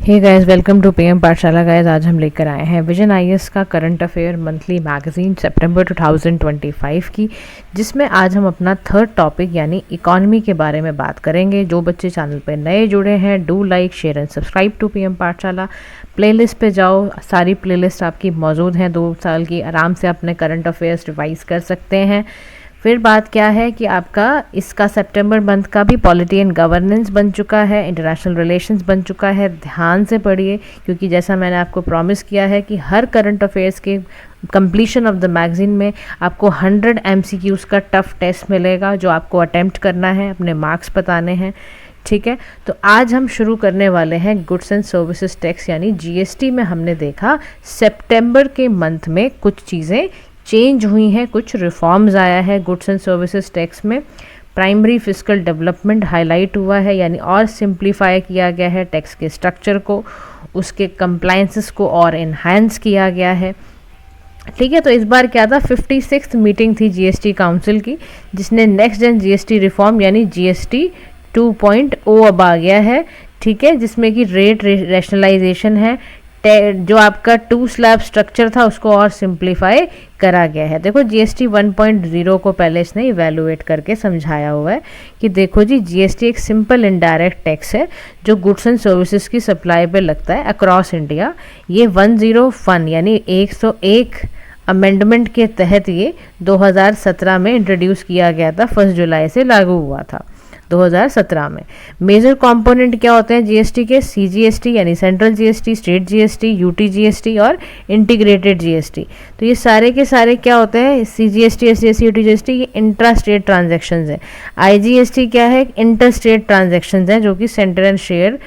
Hey guys, welcome to PM Pathshala. Guys, आज हम लेकर आए हैं विजन आईएएस का करंट अफेयर मंथली मैगजीन सितंबर 2025 की, जिसमें आज हम अपना थर्ड टॉपिक यानी इकोनॉमी के बारे में बात करेंगे। जो बच्चे चैनल पर नए जुड़े हैं, do like share and subscribe to PM Pathshala. Playlist पे जाओ, सारी प्लेलिस्ट आपकी मौजूद हैं। 2 साल की आराम से अपने करंट अफेयर्स रिवाइज कर सकते हैं। फिर बात क्या है कि आपका इसका सितंबर मंथ का भी पॉलिटी एंड गवर्नेंस बन चुका है, इंटरनेशनल रिलेशंस बन चुका है। ध्यान से पढ़िए, क्योंकि जैसा मैंने आपको प्रॉमिस किया है कि हर करंट अफेयर्स के कंप्लीशन ऑफ द मैगजीन में आपको 100 MCQs का टफ टेस्ट मिलेगा, जो आपको अटेम्प्ट करना है, अपने मार्क्स बताने हैं। ठीक है, तो आज हम शुरू करने वाले हैं गुड्स एंड सर्विसेज टैक्स यानी GST में। हमने देखा सितंबर के मंथ में कुछ चीज़ें चेंज हुई हैं, कुछ रिफॉर्म्स आया है गुड्स एंड सर्विसेज टैक्स में। प्राइमरी फिस्कल डेवलपमेंट हाईलाइट हुआ है, यानी और सिंप्लीफाई किया गया है टैक्स के स्ट्रक्चर को, उसके कंप्लायंसेस को और इन्हांस किया गया है। ठीक है, तो इस बार क्या था, 56th मीटिंग थी GST काउंसिल की, जिसने नेक्स्ट जेन GST रिफॉर्म यानी GST 2.0 अब आ गया है। ठीक है, जिसमें कि रेट रैशनलाइजेशन है, जो आपका 2 स्लैब स्ट्रक्चर था उसको और सिंप्लीफाई करा गया है। देखो, GST 1.0 को पहले इसने इवेलुएट करके समझाया हुआ है कि देखो जी, GST एक सिंपल इनडायरेक्ट टैक्स है जो गुड्स एंड सर्विसेज की सप्लाई पे लगता है अक्रॉस इंडिया। ये 101 यानी 101 अमेंडमेंट के तहत ये 2017 में इंट्रोड्यूस किया गया था, 1 जुलाई से लागू हुआ था 2017 में। मेजर कंपोनेंट क्या होते हैं GST के? CGST यानी central GST, state GST, UT GST और इंटीग्रेटेड GST। तो ये सारे के सारे क्या होते हैं? CGST, SGST, UT GST ये इंट्रा स्टेट ट्रांजेक्शंस है। IGST क्या है? इंटर स्टेट ट्रांजेक्शंस हैं, जो कि सेंटर एंड शेयर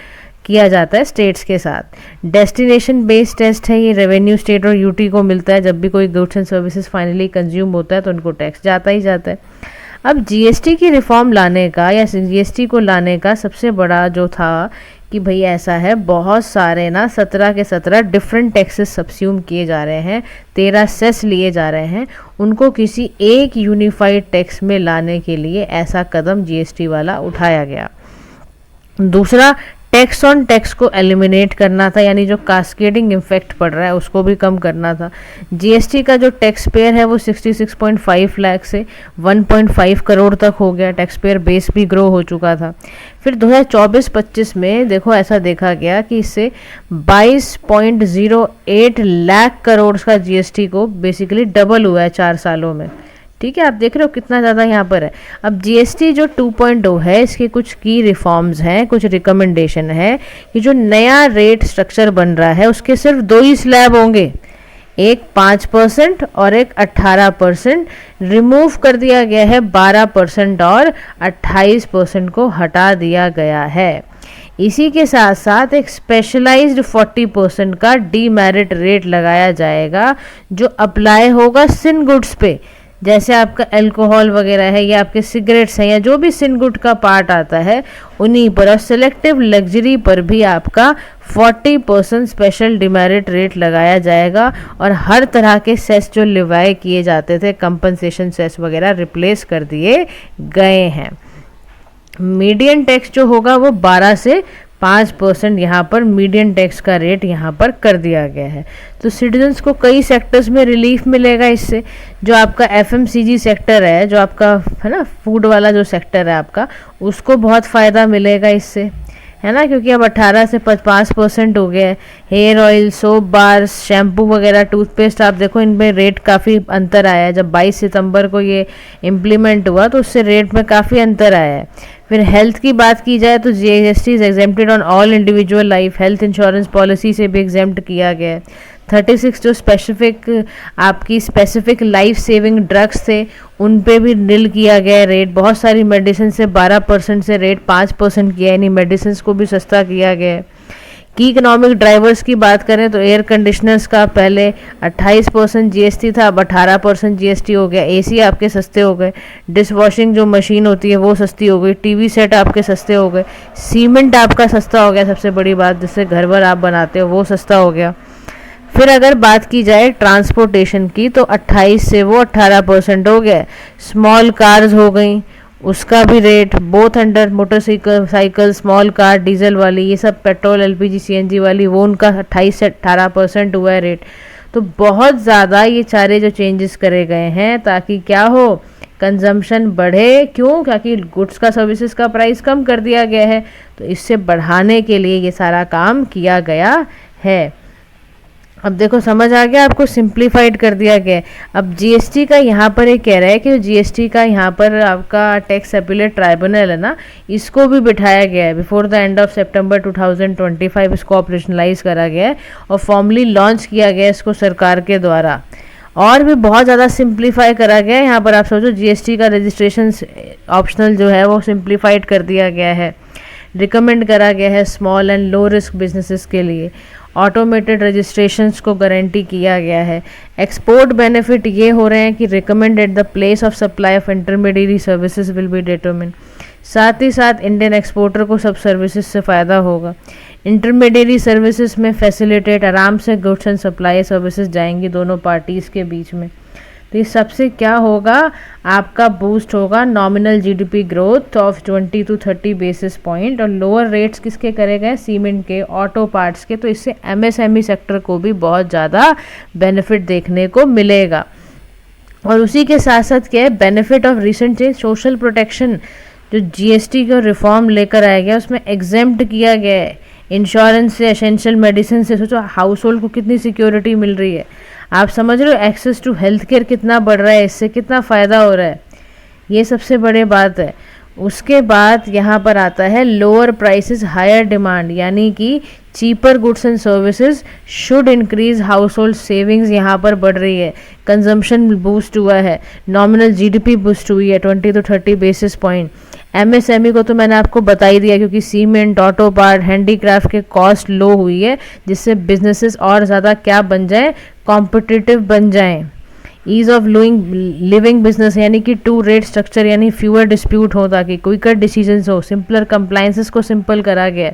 किया जाता है स्टेट्स के साथ। डेस्टिनेशन बेस्ड टेस्ट है, ये रेवेन्यू स्टेट और UT को मिलता है। जब भी कोई goods and services finally consume होता है तो उनको टैक्स जाता ही जाता है। अब GST की रिफॉर्म लाने का या GST को लाने का सबसे बड़ा जो था कि भाई ऐसा है, बहुत सारे ना 17 के 17 डिफरेंट टैक्सेस सब्स्यूम किए जा रहे हैं, 13 सेस लिए जा रहे हैं, उनको किसी एक यूनिफाइड टैक्स में लाने के लिए ऐसा कदम GST वाला उठाया गया। दूसरा, टैक्स ऑन टैक्स को एलिमिनेट करना था, यानी जो कास्केडिंग इफेक्ट पड़ रहा है उसको भी कम करना था। GST का जो टैक्स पेयर है वो 66.5 लाख से 1.5 करोड़ तक हो गया, टैक्स पेयर बेस भी ग्रो हो चुका था। फिर 2024-25 में देखो ऐसा देखा गया कि इससे 22.08 लाख करोड़ का GST को बेसिकली डबल हुआ है 4 सालों में। ठीक है, आप देख रहे हो कितना ज़्यादा यहाँ पर है। अब GST जो 2.0 है, इसके कुछ की रिफॉर्म्स हैं, कुछ रिकमेंडेशन है कि जो नया रेट स्ट्रक्चर बन रहा है उसके सिर्फ 2 ही स्लैब होंगे, एक 5% और एक 18%। रिमूव कर दिया गया है 12% और 28% को हटा दिया गया है। इसी के साथ साथ एक स्पेशलाइज्ड 40% का डीमेरिट रेट लगाया जाएगा, जो अप्लाई होगा सिन गुड्स पे, जैसे आपका अल्कोहल वगैरह है या आपके सिगरेट्स हैं या जो भी सिन गुड का पार्ट आता है उन्हीं पर। और सिलेक्टिव लग्जरी पर भी आपका 40% स्पेशल डिमेरिट रेट लगाया जाएगा। और हर तरह के सेस जो लिवाई किए जाते थे, कंपनसेशन सेस वगैरह, रिप्लेस कर दिए गए हैं। मीडियन टैक्स जो होगा वो 12 से 5% यहाँ पर मीडियन टैक्स का रेट यहाँ पर कर दिया गया है। तो सिटीजन्स को कई सेक्टर्स में रिलीफ मिलेगा इससे। जो आपका FMCG सेक्टर है, जो आपका है ना फूड वाला जो सेक्टर है आपका, उसको बहुत फ़ायदा मिलेगा इससे, है ना, क्योंकि अब 18 से 5% हो गया है। Hair oil, soap bars, shampoo वगैरह, टूथपेस्ट, आप देखो इनमें रेट काफ़ी अंतर आया है। जब 22 सितंबर को ये इम्प्लीमेंट हुआ तो उससे रेट में काफ़ी अंतर आया है। फिर हेल्थ की बात की जाए तो GST is exempted on all individual life health insurance policy से भी एग्जेम्प्ट किया गया है। 36 जो स्पेसिफिक लाइफ सेविंग ड्रग्स थे उन पे भी निल किया गया है रेट। बहुत सारी मेडिसिन से 12% से रेट 5% किया है, यानी मेडिसिन को भी सस्ता किया गया है। की इकोनॉमिक ड्राइवर्स की बात करें तो एयर कंडीशनर्स का पहले 28% GST था, अब 18% GST हो गया। AC आपके सस्ते हो गए, डिश वॉशिंग जो मशीन होती है वो सस्ती हो गई, TV सेट आपके सस्ते हो गए, सीमेंट आपका सस्ता हो गया, सबसे बड़ी बात जिससे घर भर आप बनाते हो वो सस्ता हो गया। फिर अगर बात की जाए ट्रांसपोर्टेशन की तो 28 से वो 18% हो गया। स्मॉल कार्स हो गई, उसका भी rate both under motorcycle cycle small car diesel वाली, ये सब पेट्रोल एलपीजी सीएनजी वाली, वो उनका 28 से 18% हुआ है रेट। तो बहुत ज़्यादा ये सारे जो चेंजेस करे गए हैं ताकि क्या हो, कंजम्पशन बढ़े। क्यों? क्योंकि गुड्स का सर्विसेज का प्राइस कम कर दिया गया है, तो इससे बढ़ाने के लिए ये सारा काम किया गया है। अब देखो समझ आ गया आपको, सिंप्लीफाइड कर दिया गया है। अब जीएसटी का यहाँ पर ये कह रहा है कि जीएसटी का यहाँ पर आपका टैक्स अपीलेट ट्राइब्यूनल है ना, इसको भी बिठाया गया है। बिफोर द एंड ऑफ सितंबर 2025 इसको ऑपरेशनलाइज करा गया है और फॉर्मली लॉन्च किया गया है इसको सरकार के द्वारा। और भी बहुत ज़्यादा सिंप्लीफाई करा गया है। यहाँ पर आप सोचो जीएसटी का रजिस्ट्रेशन ऑप्शनल जो है वो सिंप्लीफाइड कर दिया गया है, रिकमेंड करा गया है small and low risk businesses के लिए। ऑटोमेटेड रजिस्ट्रेशंस को गारंटी किया गया है। एक्सपोर्ट बेनिफिट ये हो रहे हैं कि recommend at the place of supply of intermediary services will be determine. साथ ही साथ इंडियन एक्सपोर्टर को सब सर्विसेज से फ़ायदा होगा। इंटरमीडिएरी सर्विसेज में फैसिलिटेट आराम से गुड्स एंड सप्लाई सर्विसेज जाएंगी दोनों पार्टीज़ के बीच में। तो इस सबसे क्या होगा, आपका बूस्ट होगा nominal GDP growth of 20 to 30 basis point. और लोअर रेट्स किसके करे गए, सीमेंट के, ऑटो पार्ट्स के। तो इससे एमएसएमई सेक्टर को भी बहुत ज़्यादा बेनिफिट देखने को मिलेगा। और उसी के साथ साथ क्या है, benefit of recent change, social protection जो जीएसटी का रिफॉर्म लेकर आया गया उसमें एग्जेम्प्ट किया गया है इंश्योरेंस से, एसेंशियल मेडिसिन से। सोचो हाउस होल्ड को कितनी सिक्योरिटी मिल रही है। आप समझ रहे हो एक्सेस टू हेल्थ केयर कितना बढ़ रहा है, इससे कितना फ़ायदा हो रहा है, ये सबसे बड़ी बात है। उसके बाद यहाँ पर आता है लोअर प्राइसेस हायर डिमांड, यानी कि cheaper goods and services should increase house hold savings यहाँ पर बढ़ रही है। कंजम्पशन बूस्ट हुआ है, नॉमिनल जीडीपी बूस्ट हुई है 20 to 30 बेसिस पॉइंट। एमएसएमई को तो मैंने आपको बता ही दिया, क्योंकि सीमेंट, ऑटो पार्ट, हैंडीक्राफ्ट के कॉस्ट लो हुई है, जिससे बिजनेसेस और ज़्यादा क्या बन जाएं, कॉम्पिटिटिव बन जाएं। ईज ऑफ लिविंग बिजनेस यानी कि टू रेट स्ट्रक्चर, यानी फ्यूअर डिस्प्यूट हो ताकि क्विकर डिसीजंस हो, सिंपलर कंप्लाइंसेस को सिंपल करा गया।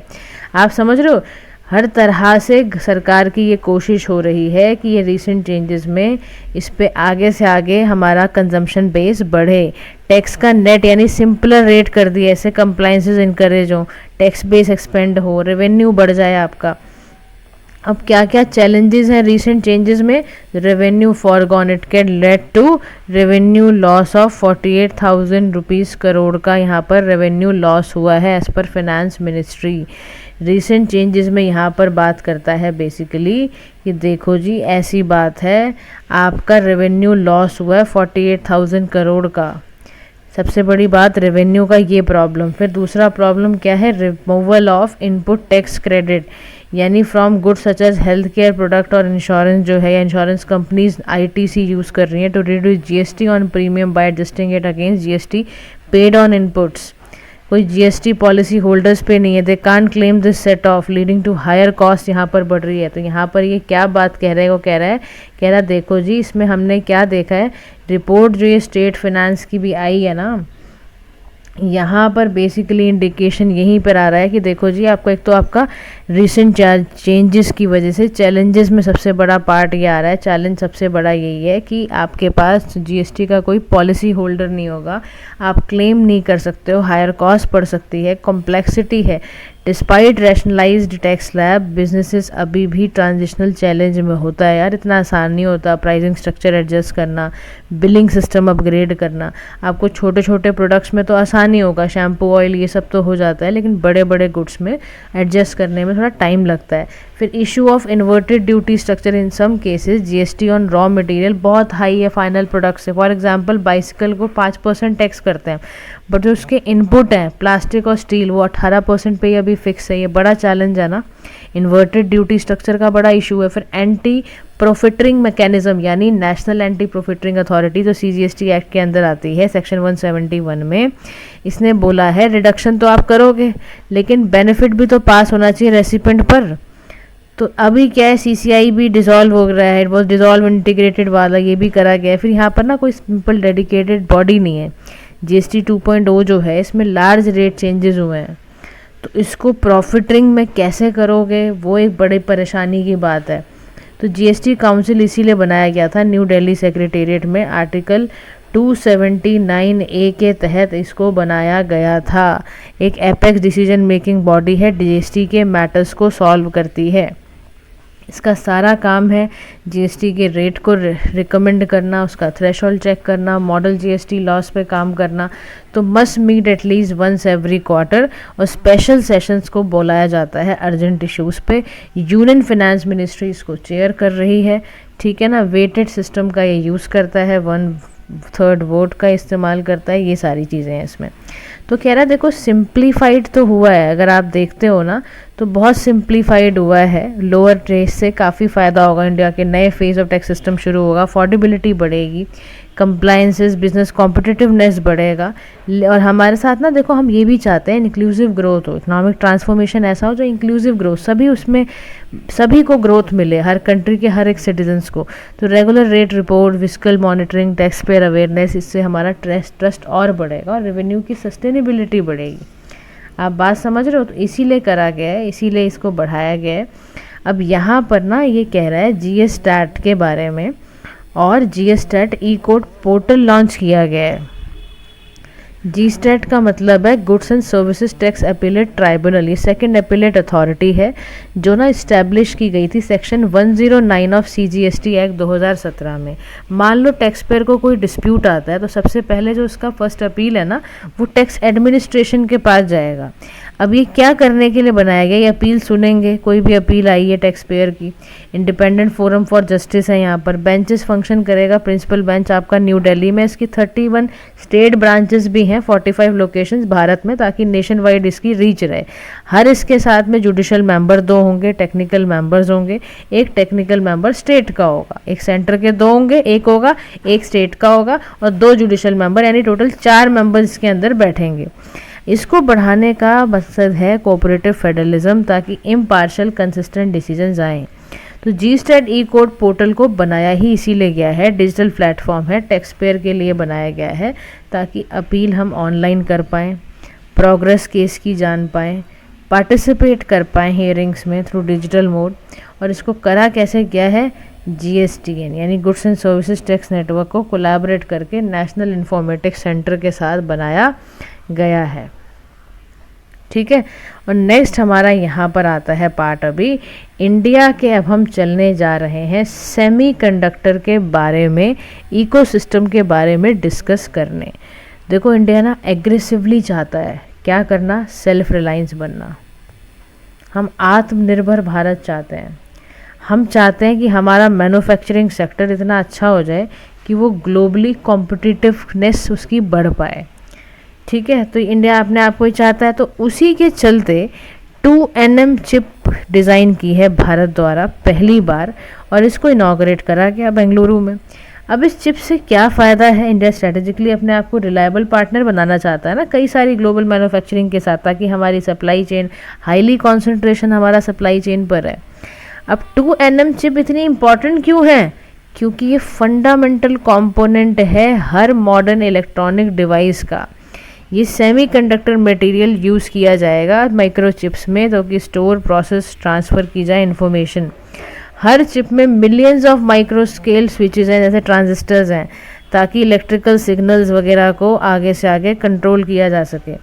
आप समझ रहे हो, हर तरह से सरकार की ये कोशिश हो रही है कि ये रीसेंट चेंजेस में इस पे आगे से आगे हमारा कंजम्पशन बेस बढ़े। टैक्स का नेट यानी सिंपलर रेट कर दिया, ऐसे कंप्लाइंसेस इनकरेज हो, टैक्स बेस एक्सपेंड हो, रेवेन्यू बढ़ जाए आपका। अब क्या क्या चैलेंजेस हैं रीसेंट चेंजेस में, revenue forgone, it can lead to revenue loss of 48,000 rupees crore का यहाँ पर रेवेन्यू लॉस हुआ है as per finance ministry. Recent changes में यहाँ पर बात करता है बेसिकली कि देखो जी ऐसी बात है, आपका रेवेन्यू लॉस हुआ है 48,000 करोड़ का। सबसे बड़ी बात रेवेन्यू का ये प्रॉब्लम। फिर दूसरा प्रॉब्लम क्या है, removal of input tax credit, यानी from goods such as health care product और इंश्योरेंस जो है, या इंश्योरेंस कंपनीज आईटीसी यूज़ कर रही हैं to reduce GST on premium by adjusting it against GST paid on inputs. कोई जीएसटी पॉलिसी होल्डर्स पे नहीं है, they can't claim this set off leading to higher cost यहाँ पर बढ़ रही है। तो यहाँ पर ये क्या बात कह रहा है, वो कह रहा है देखो जी इसमें हमने क्या देखा है, रिपोर्ट जो ये स्टेट फाइनेंस की भी आई है ना, यहाँ पर बेसिकली इंडिकेशन यहीं पर आ रहा है कि देखो जी आपको एक तो आपका रिसेंट चेंजेस की वजह से चैलेंजेस में सबसे बड़ा पार्ट ये आ रहा है, चैलेंज सबसे बड़ा यही है कि आपके पास जीएसटी का कोई पॉलिसी होल्डर नहीं होगा, आप क्लेम नहीं कर सकते हो, हायर कॉस्ट पड़ सकती है, कॉम्प्लेक्सिटी है। Despite rationalised tax slab, businesses अभी भी ट्रांजिशनल चैलेंज में होता है यार, इतना आसान नहीं होता प्राइसिंग स्ट्रक्चर एडजस्ट करना, बिलिंग सिस्टम अपग्रेड करना। आपको छोटे छोटे प्रोडक्ट्स में तो आसान ही होगा, शैम्पू ऑयल ये सब तो हो जाता है, लेकिन बड़े बड़े गुड्स में एडजस्ट करने में थोड़ा टाइम लगता है। फिर issue of inverted duty structure, in some cases GST on raw material बहुत हाई है फाइनल प्रोडक्ट से। फॉर एग्जांपल बाइसिकल को 5% टैक्स करते हैं, बट जो उसके इनपुट हैं प्लास्टिक और स्टील वो 18% पे अभी फिक्स है। ये बड़ा चैलेंज है ना, इन्वर्टेड ड्यूटी स्ट्रक्चर का बड़ा इशू है। फिर एंटी प्रोफिटरिंग मैकेनिज्म, यानी नेशनल एंटी प्रोफिटरिंग अथॉरिटी जो सीजीएसटी एक्ट के अंदर आती है सेक्शन 171 में, इसने बोला है रिडक्शन तो आप करोगे लेकिन बेनिफिट भी तो पास होना चाहिए रेसिपेंट पर। तो अभी क्या है, सीसीआई भी डिसॉल्व हो रहा है, वो डिसॉल्व इंटीग्रेटेड वाला ये भी करा गया है। फिर यहाँ पर ना कोई सिंपल डेडिकेटेड बॉडी नहीं है। जीएसटी 2.0 जो है इसमें लार्ज रेट चेंजेस हुए हैं, तो इसको प्रॉफिटरिंग में कैसे करोगे वो एक बड़ी परेशानी की बात है। तो जीएसटी काउंसिल इसीलिए बनाया गया था न्यू दिल्ली सेक्रेटेरिएट में आर्टिकल 279A के तहत इसको बनाया गया था। एक एपेक्स डिसीजन मेकिंग बॉडी है, जीएसटी के मैटर्स को सॉल्व करती है। इसका सारा काम है जीएसटी के रेट को रिकमेंड करना, उसका थ्रेशोल्ड चेक करना, मॉडल जीएसटी लॉस पे काम करना। तो must meet at least once every quarter, और स्पेशल सेशंस को बुलाया जाता है अर्जेंट इश्यूज पे। यूनियन फाइनेंस मिनिस्ट्री इसको चेयर कर रही है, ठीक है ना। वेटेड सिस्टम का ये यूज़ करता है, 1/3 वोट का इस्तेमाल करता है, ये सारी चीज़ें हैं इसमें। तो कह रहा है देखो सिंप्लीफाइड तो हुआ है, अगर आप देखते हो ना तो बहुत सिंप्लीफाइड हुआ है। लोअर टैक्स से काफ़ी फ़ायदा होगा, इंडिया के नए फेज़ ऑफ टैक्स सिस्टम शुरू होगा, अफोर्डेबिलिटी बढ़ेगी, कंप्लायंसेस, बिजनेस कॉम्पिटिटिवनेस बढ़ेगा। और हमारे साथ ना देखो हम ये भी चाहते हैं इंक्लूसिव ग्रोथ हो, इकोनॉमिक ट्रांसफॉर्मेशन ऐसा हो जो इंक्लूसिव ग्रोथ, सभी उसमें सभी को ग्रोथ मिले, हर कंट्री के हर एक सिटीजन्स को। तो regular rate report, fiscal monitoring, tax payer awareness, इससे हमारा ट्रस्ट और बढ़ेगा और रेवेन्यू की सस्टेनेबिलिटी बढ़ेगी। आप बात समझ रहे हो? तो इसीलिए करा गया है, इसीलिए इसको बढ़ाया गया है। अब यहाँ पर ना ये कह रहा है जीएसटैट के बारे में, और जीएसटैट ई कोड पोर्टल लॉन्च किया गया है। जीएसटैट का मतलब है goods and services tax appellate tribunal, ये सेकंड अपीलेट अथॉरिटी है जो ना इस्टेब्लिश की गई थी सेक्शन 109 ऑफ सीजीएसटी एक्ट 2017 में। मान लो टैक्स पेयर को कोई डिस्प्यूट आता है तो सबसे पहले जो उसका फर्स्ट अपील है ना वो टैक्स एडमिनिस्ट्रेशन के पास जाएगा। अब ये क्या करने के लिए बनाया गया, ये अपील सुनेंगे, कोई भी अपील आई है टैक्स पेयर की, इंडिपेंडेंट फोरम फॉर जस्टिस है यहाँ पर, बेंचेस फंक्शन करेगा, प्रिंसिपल बेंच आपका न्यू दिल्ली में, इसकी 31 स्टेट ब्रांचेस भी हैं, 45 लोकेशंस भारत में, ताकि नेशन वाइड इसकी रीच रहे। हर इसके साथ में जुडिशल मेंबर 2 होंगे, टेक्निकल मेंबर्स होंगे, एक टेक्निकल मेंबर स्टेट का होगा, एक सेंटर के 2 होंगे, एक होगा, एक स्टेट का होगा, और 2 जुडिशल मेंबर, यानी टोटल 4 मेंबर्स इसके अंदर बैठेंगे। इसको बढ़ाने का मकसद है कोऑपरेटिव फेडरलिज्म, ताकि इम्पार्शल कंसिस्टेंट डिसीजंस आएँ। तो जीएसटैट ई कोड पोर्टल को बनाया ही इसीलिए गया है, डिजिटल प्लेटफॉर्म है, टैक्स पेयर के लिए बनाया गया है ताकि अपील हम ऑनलाइन कर पाएँ, प्रोग्रेस केस की जान पाएँ, पार्टिसिपेट कर पाएँ हियरिंग्स में थ्रू डिजिटल मोड। और इसको करा कैसे गया है, जीएसटीएन यानी goods and services tax network को कोलैबोरेट करके नेशनल इन्फॉर्मेटिक्स सेंटर के साथ बनाया गया है, ठीक है। और नेक्स्ट हमारा यहाँ पर आता है पार्ट, अभी इंडिया के अब हम चलने जा रहे हैं सेमीकंडक्टर के बारे में, इकोसिस्टम के बारे में डिस्कस करने। देखो इंडिया ना एग्रेसिवली चाहता है क्या करना, सेल्फ रिलायंस बनना। हम आत्मनिर्भर भारत चाहते हैं। हम चाहते हैं कि हमारा मैन्युफैक्चरिंग सेक्टर इतना अच्छा हो जाए कि वो ग्लोबली कॉम्पिटिटिवनेस उसकी बढ़ पाए, ठीक है। तो इंडिया अपने आप को ही चाहता है, तो उसी के चलते 2nm चिप डिज़ाइन की है भारत द्वारा पहली बार, और इसको इनॉग्रेट करा गया बेंगलुरु में। अब इस चिप से क्या फ़ायदा है, इंडिया स्ट्रेटेजिकली अपने आप को रिलायबल पार्टनर बनाना चाहता है ना कई सारी ग्लोबल मैन्युफैक्चरिंग के साथ, ताकि हमारी सप्लाई चेन, हाईली कॉन्सेंट्रेशन हमारा सप्लाई चेन पर है। अब 2nm चिप इतनी इम्पॉर्टेंट क्यों है, क्योंकि ये फंडामेंटल कंपोनेंट है हर मॉडर्न इलेक्ट्रॉनिक डिवाइस का। ये सेमीकंडक्टर मटेरियल यूज़ किया जाएगा माइक्रोचिप्स में, तो कि स्टोर, प्रोसेस, ट्रांसफ़र की जाए इन्फॉर्मेशन। हर चिप में millions of micro scale switches हैं, जैसे ट्रांजिस्टर्स हैं, ताकि इलेक्ट्रिकल सिग्नल्स वगैरह को आगे से आगे कंट्रोल किया जा सके।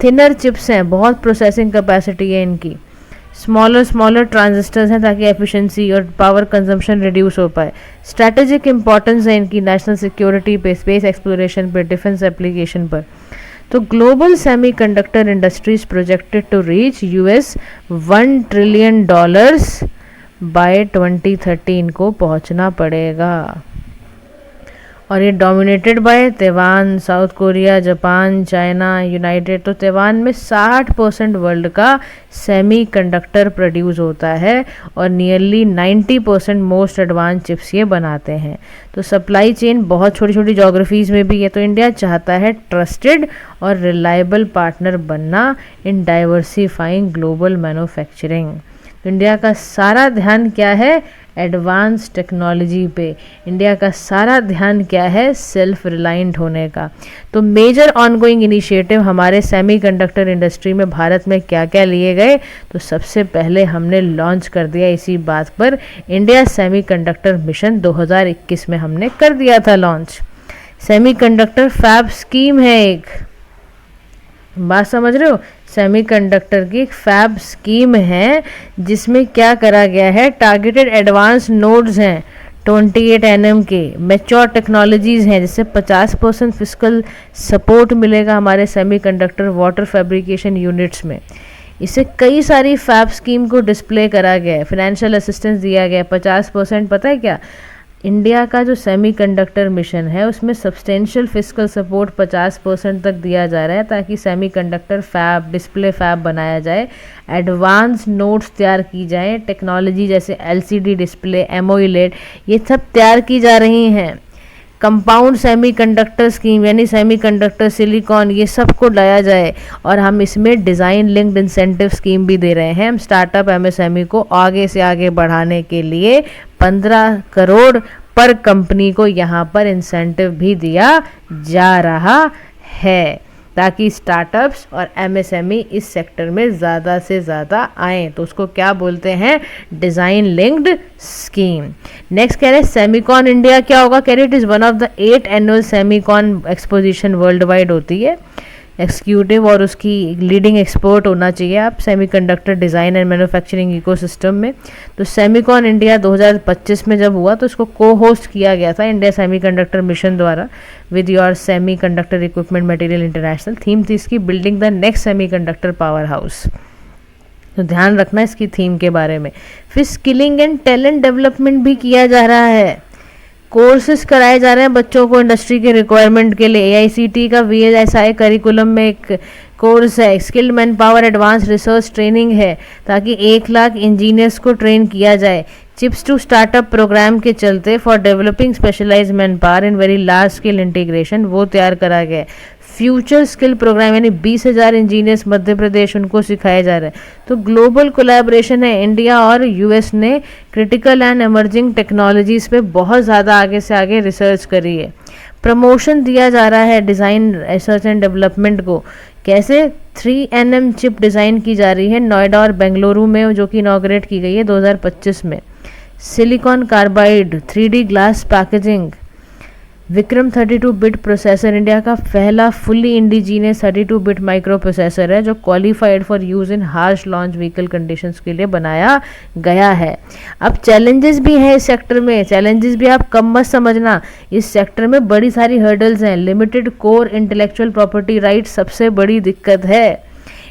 थिनर चिप्स हैं, बहुत प्रोसेसिंग कैपेसिटी है इनकी। स्मॉलर ट्रांजिस्टर्स हैं ताकि एफिशिएंसी और पावर कंजम्पशन रिड्यूस हो पाए। स्ट्रैटेजिक इंपॉर्टेंस है इनकी नेशनल सिक्योरिटी पे, स्पेस एक्सप्लोरेशन पे, डिफेंस एप्लीकेशन पर। तो global semiconductor industries projected to reach $1 trillion by 2030 इनको पहुंचना पड़ेगा। और ये dominated by Taiwan, South Korea, Japan, China, United. तो ताइवान में 60% वर्ल्ड का सेमीकंडक्टर प्रोड्यूस होता है और नियरली 90% मोस्ट एडवांस चिप्स ये बनाते हैं। तो सप्लाई चेन बहुत छोटी छोटी जोग्राफीज़ में भी है। तो इंडिया चाहता है ट्रस्टेड और रिलायबल पार्टनर बनना इन डाइवर्सिफाइंग ग्लोबल मैन्युफैक्चरिंग। तो इंडिया का सारा ध्यान क्या है, एडवांस टेक्नोलॉजी पे। इंडिया का सारा ध्यान क्या है, सेल्फ रिलायंट होने का। तो मेजर ऑनगोइंग इनिशिएटिव हमारे सेमीकंडक्टर इंडस्ट्री में भारत में क्या क्या लिए गए, तो सबसे पहले हमने लॉन्च कर दिया इसी बात पर इंडिया सेमीकंडक्टर मिशन 2021 में हमने कर दिया था लॉन्च। सेमीकंडक्टर फैब स्कीम है एक, बात समझ रहे हो, सेमीकंडक्टर की एक फैब स्कीम है जिसमें क्या करा गया है, टारगेटेड एडवांस नोड्स हैं 28 nm के, मैच्योर टेक्नोलॉजीज़ हैं, जिससे 50% फिजिकल सपोर्ट मिलेगा हमारे सेमीकंडक्टर वाटर फैब्रिकेशन यूनिट्स में। इसे कई सारी फैब स्कीम को डिस्प्ले करा गया है, फाइनेंशियल असिस्टेंस दिया गया है 50%। पता है क्या, इंडिया का जो सेमीकंडक्टर मिशन है उसमें सब्सटेंशियल फिजिकल सपोर्ट 50% तक दिया जा रहा है, ताकि सेमीकंडक्टर फैब, डिस्प्ले फैब बनाया जाए, एडवांस नोड्स तैयार की जाए, टेक्नोलॉजी जैसे LCD डिस्प्ले, एमोलेड, ये सब तैयार की जा रही हैं। कंपाउंड सेमीकंडक्टर स्कीम यानी सेमीकंडक्टर सिलिकॉन, ये सब को लाया जाए, और हम इसमें डिज़ाइन लिंक्ड इंसेंटिव स्कीम भी दे रहे हैं। हम स्टार्टअप MSME को आगे से आगे बढ़ाने के लिए 15 करोड़ पर कंपनी को यहाँ पर इंसेंटिव भी दिया जा रहा है, ताकि स्टार्टअप्स और MSME इस सेक्टर में ज़्यादा से ज़्यादा आएँ। तो उसको क्या बोलते हैं, डिज़ाइन लिंक्ड स्कीम। नेक्स्ट कह रहे हैं सेमीकॉन इंडिया क्या होगा, कह रहे it is one of the 8 annual Semicon exposition world wide होती है। एक्सिक्यूटिव और उसकी लीडिंग एक्सपर्ट होना चाहिए आप semiconductor design and manufacturing ecosystem में। तो सेमीकॉन इंडिया 2025 में जब हुआ तो इसको को होस्ट किया गया था इंडिया सेमीकंडक्टर मिशन द्वारा with your semiconductor equipment material international. Theme थी इसकी building the next semiconductor power house. तो ध्यान रखना इसकी थीम के बारे में। फिर स्किलिंग एंड टैलेंट डेवलपमेंट भी किया जा रहा है, कोर्सेज कराए जा रहे हैं बच्चों को इंडस्ट्री के रिक्वायरमेंट के लिए। AICT का VLSI करिकुलम में एक कोर्स है, skilled man power advance research training है, ताकि 1 लाख इंजीनियर्स को ट्रेन किया जाए। चिप्स टू स्टार्टअप प्रोग्राम के चलते for developing specialised man power in very large scale integration, वो तैयार करा गया है। फ्यूचर स्किल प्रोग्राम यानी 20,000 इंजीनियर्स मध्य प्रदेश, उनको सिखाया जा रहा है। तो ग्लोबल कोलैबोरेशन है, इंडिया और US ने क्रिटिकल एंड एमर्जिंग टेक्नोलॉजीज़ पे बहुत ज़्यादा आगे से आगे रिसर्च करी है। प्रमोशन दिया जा रहा है डिज़ाइन रिसर्च एंड डेवलपमेंट को। कैसे, 3 nm चिप डिज़ाइन की जा रही है नोएडा और बेंगलुरु में, जो कि इनॉग्रेट की गई है 2025 में। Silicon carbide 3D glass packaging, Vikram 32 bit processor India का पहला fully indigenous 32 bit micro processor है, जो qualified for use in harsh launch vehicle conditions के लिए बनाया गया है। अब चैलेंजेस भी हैं इस सेक्टर में, चैलेंजेस भी आप कम मत समझना, इस सेक्टर में बड़ी सारी हर्डल्स हैं। Limited core intellectual property right सबसे बड़ी दिक्कत है।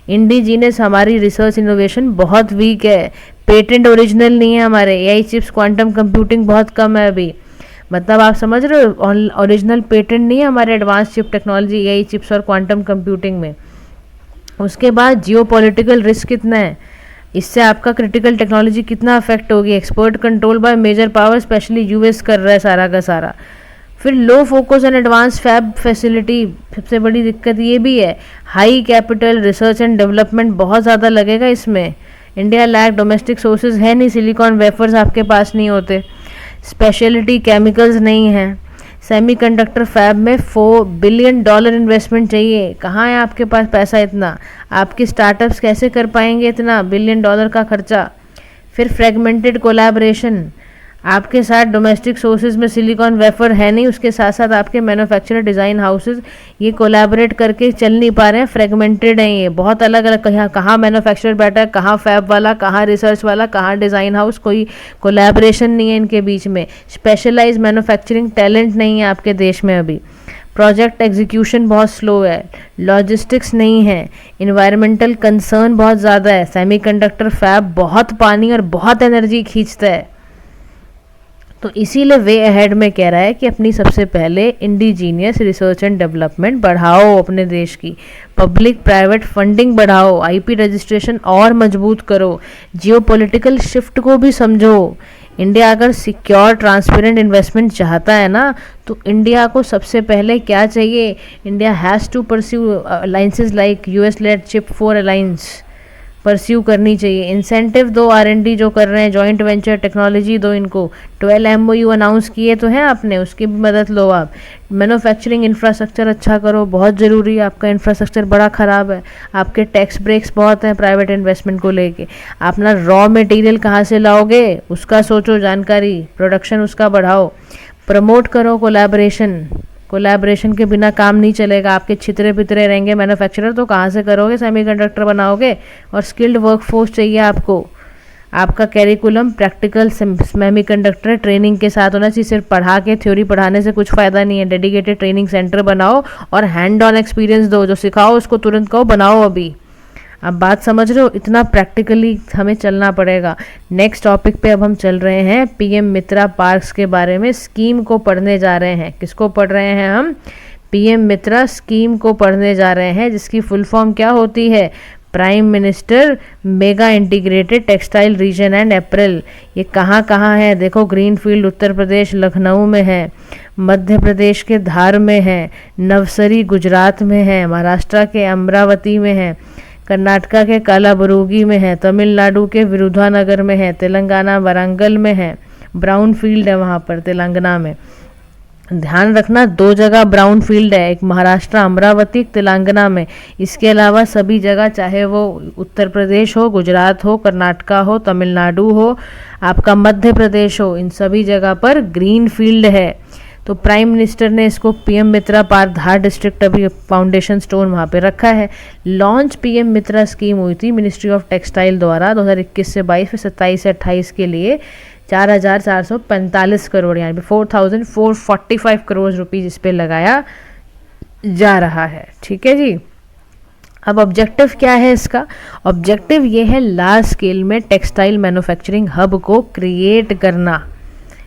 इंडिजीनियस हमारी रिसर्च इनोवेशन बहुत वीक है, पेटेंट ओरिजिनल नहीं है हमारे। AI चिप्स, क्वांटम कंप्यूटिंग बहुत कम है अभी, मतलब आप समझ रहे हो, ओरिजिनल पेटेंट नहीं है हमारे advance chip technology, AI chips और क्वांटम कंप्यूटिंग में। उसके बाद जियोपॉलिटिकल रिस्क कितना है, इससे आपका क्रिटिकल टेक्नोलॉजी कितना अफेक्ट होगी। Expert control by major power, specially US कर रहा है सारा का सारा। फिर low focus on advance fab facility, सबसे बड़ी दिक्कत ये भी है। High capital, research and development बहुत ज़्यादा लगेगा इसमें। इंडिया लैक डोमेस्टिक सोर्सेज है नहीं, सिलिकॉन वेफर्स आपके पास नहीं होते, स्पेशलिटी केमिकल्स नहीं है। सेमीकंडक्टर फैब में $4 बिलियन इन्वेस्टमेंट चाहिए, कहाँ है आपके पास पैसा इतना, आपके स्टार्टअप्स कैसे कर पाएंगे इतना $1 बिलियन का खर्चा। फिर फ्रेगमेंटेड कोलैबोरेशन, आपके साथ डोमेस्टिक सोर्सेज में सिलिकॉन वेफर है नहीं, उसके साथ साथ आपके मैन्युफैक्चरर डिज़ाइन हाउसेज ये कोलैबोरेट करके चल नहीं पा रहे हैं, फ्रेगमेंटेड हैं ये, बहुत अलग अलग, कहाँ मैन्युफैक्चरर बैठा है, कहाँ फैब वाला, कहाँ रिसर्च वाला, कहाँ डिज़ाइन हाउस, कोई कोलैबोरेशन नहीं है इनके बीच में। स्पेशलाइज मैन्युफैक्चरिंग टैलेंट नहीं है आपके देश में अभी। प्रोजेक्ट एग्जीक्यूशन बहुत स्लो है, लॉजिस्टिक्स नहीं है, इन्वायरमेंटल कंसर्न बहुत ज़्यादा है। सेमीकंडक्टर फैब बहुत पानी और बहुत एनर्जी खींचता है, तो इसीलिए वे अहेड में कह रहा है कि अपनी सबसे पहले इंडिजीनियस रिसर्च एंड डेवलपमेंट बढ़ाओ, अपने देश की पब्लिक प्राइवेट फंडिंग बढ़ाओ, IP रजिस्ट्रेशन और मजबूत करो, जियोपॉलिटिकल शिफ्ट को भी समझो। इंडिया अगर सिक्योर ट्रांसपेरेंट इन्वेस्टमेंट चाहता है ना, तो इंडिया को सबसे पहले क्या चाहिए, India has to pursue alliances like US led chip 4 alliance pursue करनी चाहिए। इंसेंटिव दो, R&D जो कर रहे हैं, जॉइंट वेंचर टेक्नोलॉजी दो इनको। 12 MOU अनाउंस किए तो हैं आपने, उसकी भी मदद लो आप। मैन्युफैक्चरिंग इंफ्रास्ट्रक्चर अच्छा करो, बहुत ज़रूरी है, आपका इंफ्रास्ट्रक्चर बड़ा ख़राब है, आपके टैक्स ब्रेक्स बहुत हैं प्राइवेट इन्वेस्टमेंट को लेके। अपना रॉ मटेरियल कहाँ से लाओगे उसका सोचो, जानकारी, प्रोडक्शन उसका बढ़ाओ, प्रमोट करो कोलैबोरेशन, कोलैबोरेशन के बिना काम नहीं चलेगा, आपके छितरे पितरे रहेंगे मैन्युफैक्चरर तो कहाँ से करोगे, सेमीकंडक्टर बनाओगे। और स्किल्ड वर्कफोर्स चाहिए आपको। आपका कैरिकुलम प्रैक्टिकल सेमीकंडक्टर ट्रेनिंग के साथ होना चाहिए। सिर्फ पढ़ा के थ्योरी पढ़ाने से कुछ फ़ायदा नहीं है। डेडिकेटेड ट्रेनिंग सेंटर बनाओ और हैंड ऑन एक्सपीरियंस दो। जो सिखाओ उसको तुरंत कहो बनाओ अभी। अब बात समझ रहे हो, इतना प्रैक्टिकली हमें चलना पड़ेगा। नेक्स्ट टॉपिक पे अब हम चल रहे हैं पीएम मित्रा पार्क्स के बारे में स्कीम को पढ़ने जा रहे हैं। किसको पढ़ रहे हैं हम? पीएम मित्रा स्कीम को पढ़ने जा रहे हैं, जिसकी फुल फॉर्म क्या होती है? Prime minister mega integrated textile reason and April. ये कहाँ कहाँ है देखो, ग्रीनफील्ड उत्तर प्रदेश लखनऊ में है, मध्य प्रदेश के धार में है, नवसरी गुजरात में है, महाराष्ट्र के अमरावती में है, कर्नाटका के कालाबुरुगी में है, तमिलनाडु के विरुधानगर में है, तेलंगाना वारंगल में है, ब्राउन फील्ड है वहाँ पर तेलंगाना में। ध्यान रखना 2 जगह ब्राउन फील्ड है, एक महाराष्ट्र अमरावती, तेलंगाना में। इसके अलावा सभी जगह, चाहे वो उत्तर प्रदेश हो, गुजरात हो, कर्नाटका हो, तमिलनाडु हो, आपका मध्य प्रदेश हो, इन सभी जगह पर ग्रीन फील्ड है। तो प्राइम मिनिस्टर ने इसको पीएम मित्रा पार्क धार डिस्ट्रिक्ट अभी फाउंडेशन स्टोन वहाँ पे रखा है। लॉन्च पीएम मित्रा स्कीम हुई थी मिनिस्ट्री ऑफ टेक्सटाइल द्वारा 2021 से 22 में, 27 से 28 के लिए 4,445 करोड़ यानी 4,445 करोड़ रुपीज़ इस पे लगाया जा रहा है। ठीक है जी। अब ऑब्जेक्टिव क्या है इसका? ऑब्जेक्टिव ये है लार्ज स्केल में टेक्सटाइल मैन्युफैक्चरिंग हब को क्रिएट करना,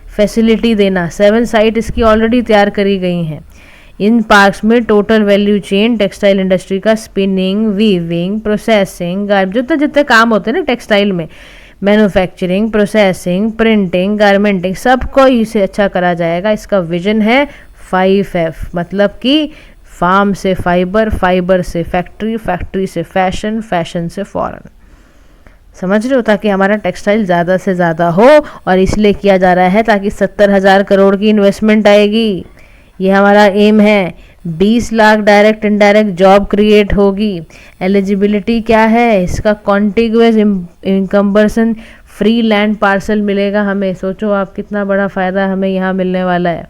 फैसिलिटी देना। 7 साइट इसकी ऑलरेडी तैयार करी गई हैं। इन पार्क्स में total value chain textile industry का स्पिनिंग, वीविंग, प्रोसेसिंग, जितने जितने काम होते हैं ना टेक्सटाइल में, मैन्युफैक्चरिंग, प्रोसेसिंग, प्रिंटिंग, गारमेंटिंग, सबको इसे अच्छा करा जाएगा। इसका विजन है 5F, मतलब कि फार्म से फाइबर, फाइबर से फैक्ट्री, फैक्ट्री से फैशन, फैशन से फॉरेन। समझ रहे हो? ताकि हमारा टेक्सटाइल ज़्यादा से ज़्यादा हो, और इसलिए किया जा रहा है ताकि 70,000 करोड़ की इन्वेस्टमेंट आएगी। ये हमारा एम है। 20 lakh direct indirect job create होगी। एलिजिबिलिटी क्या है इसका? कॉन्टिग्यूअस इनकम्बरसन फ्री लैंड पार्सल मिलेगा हमें। सोचो आप कितना बड़ा फ़ायदा हमें यहाँ मिलने वाला है।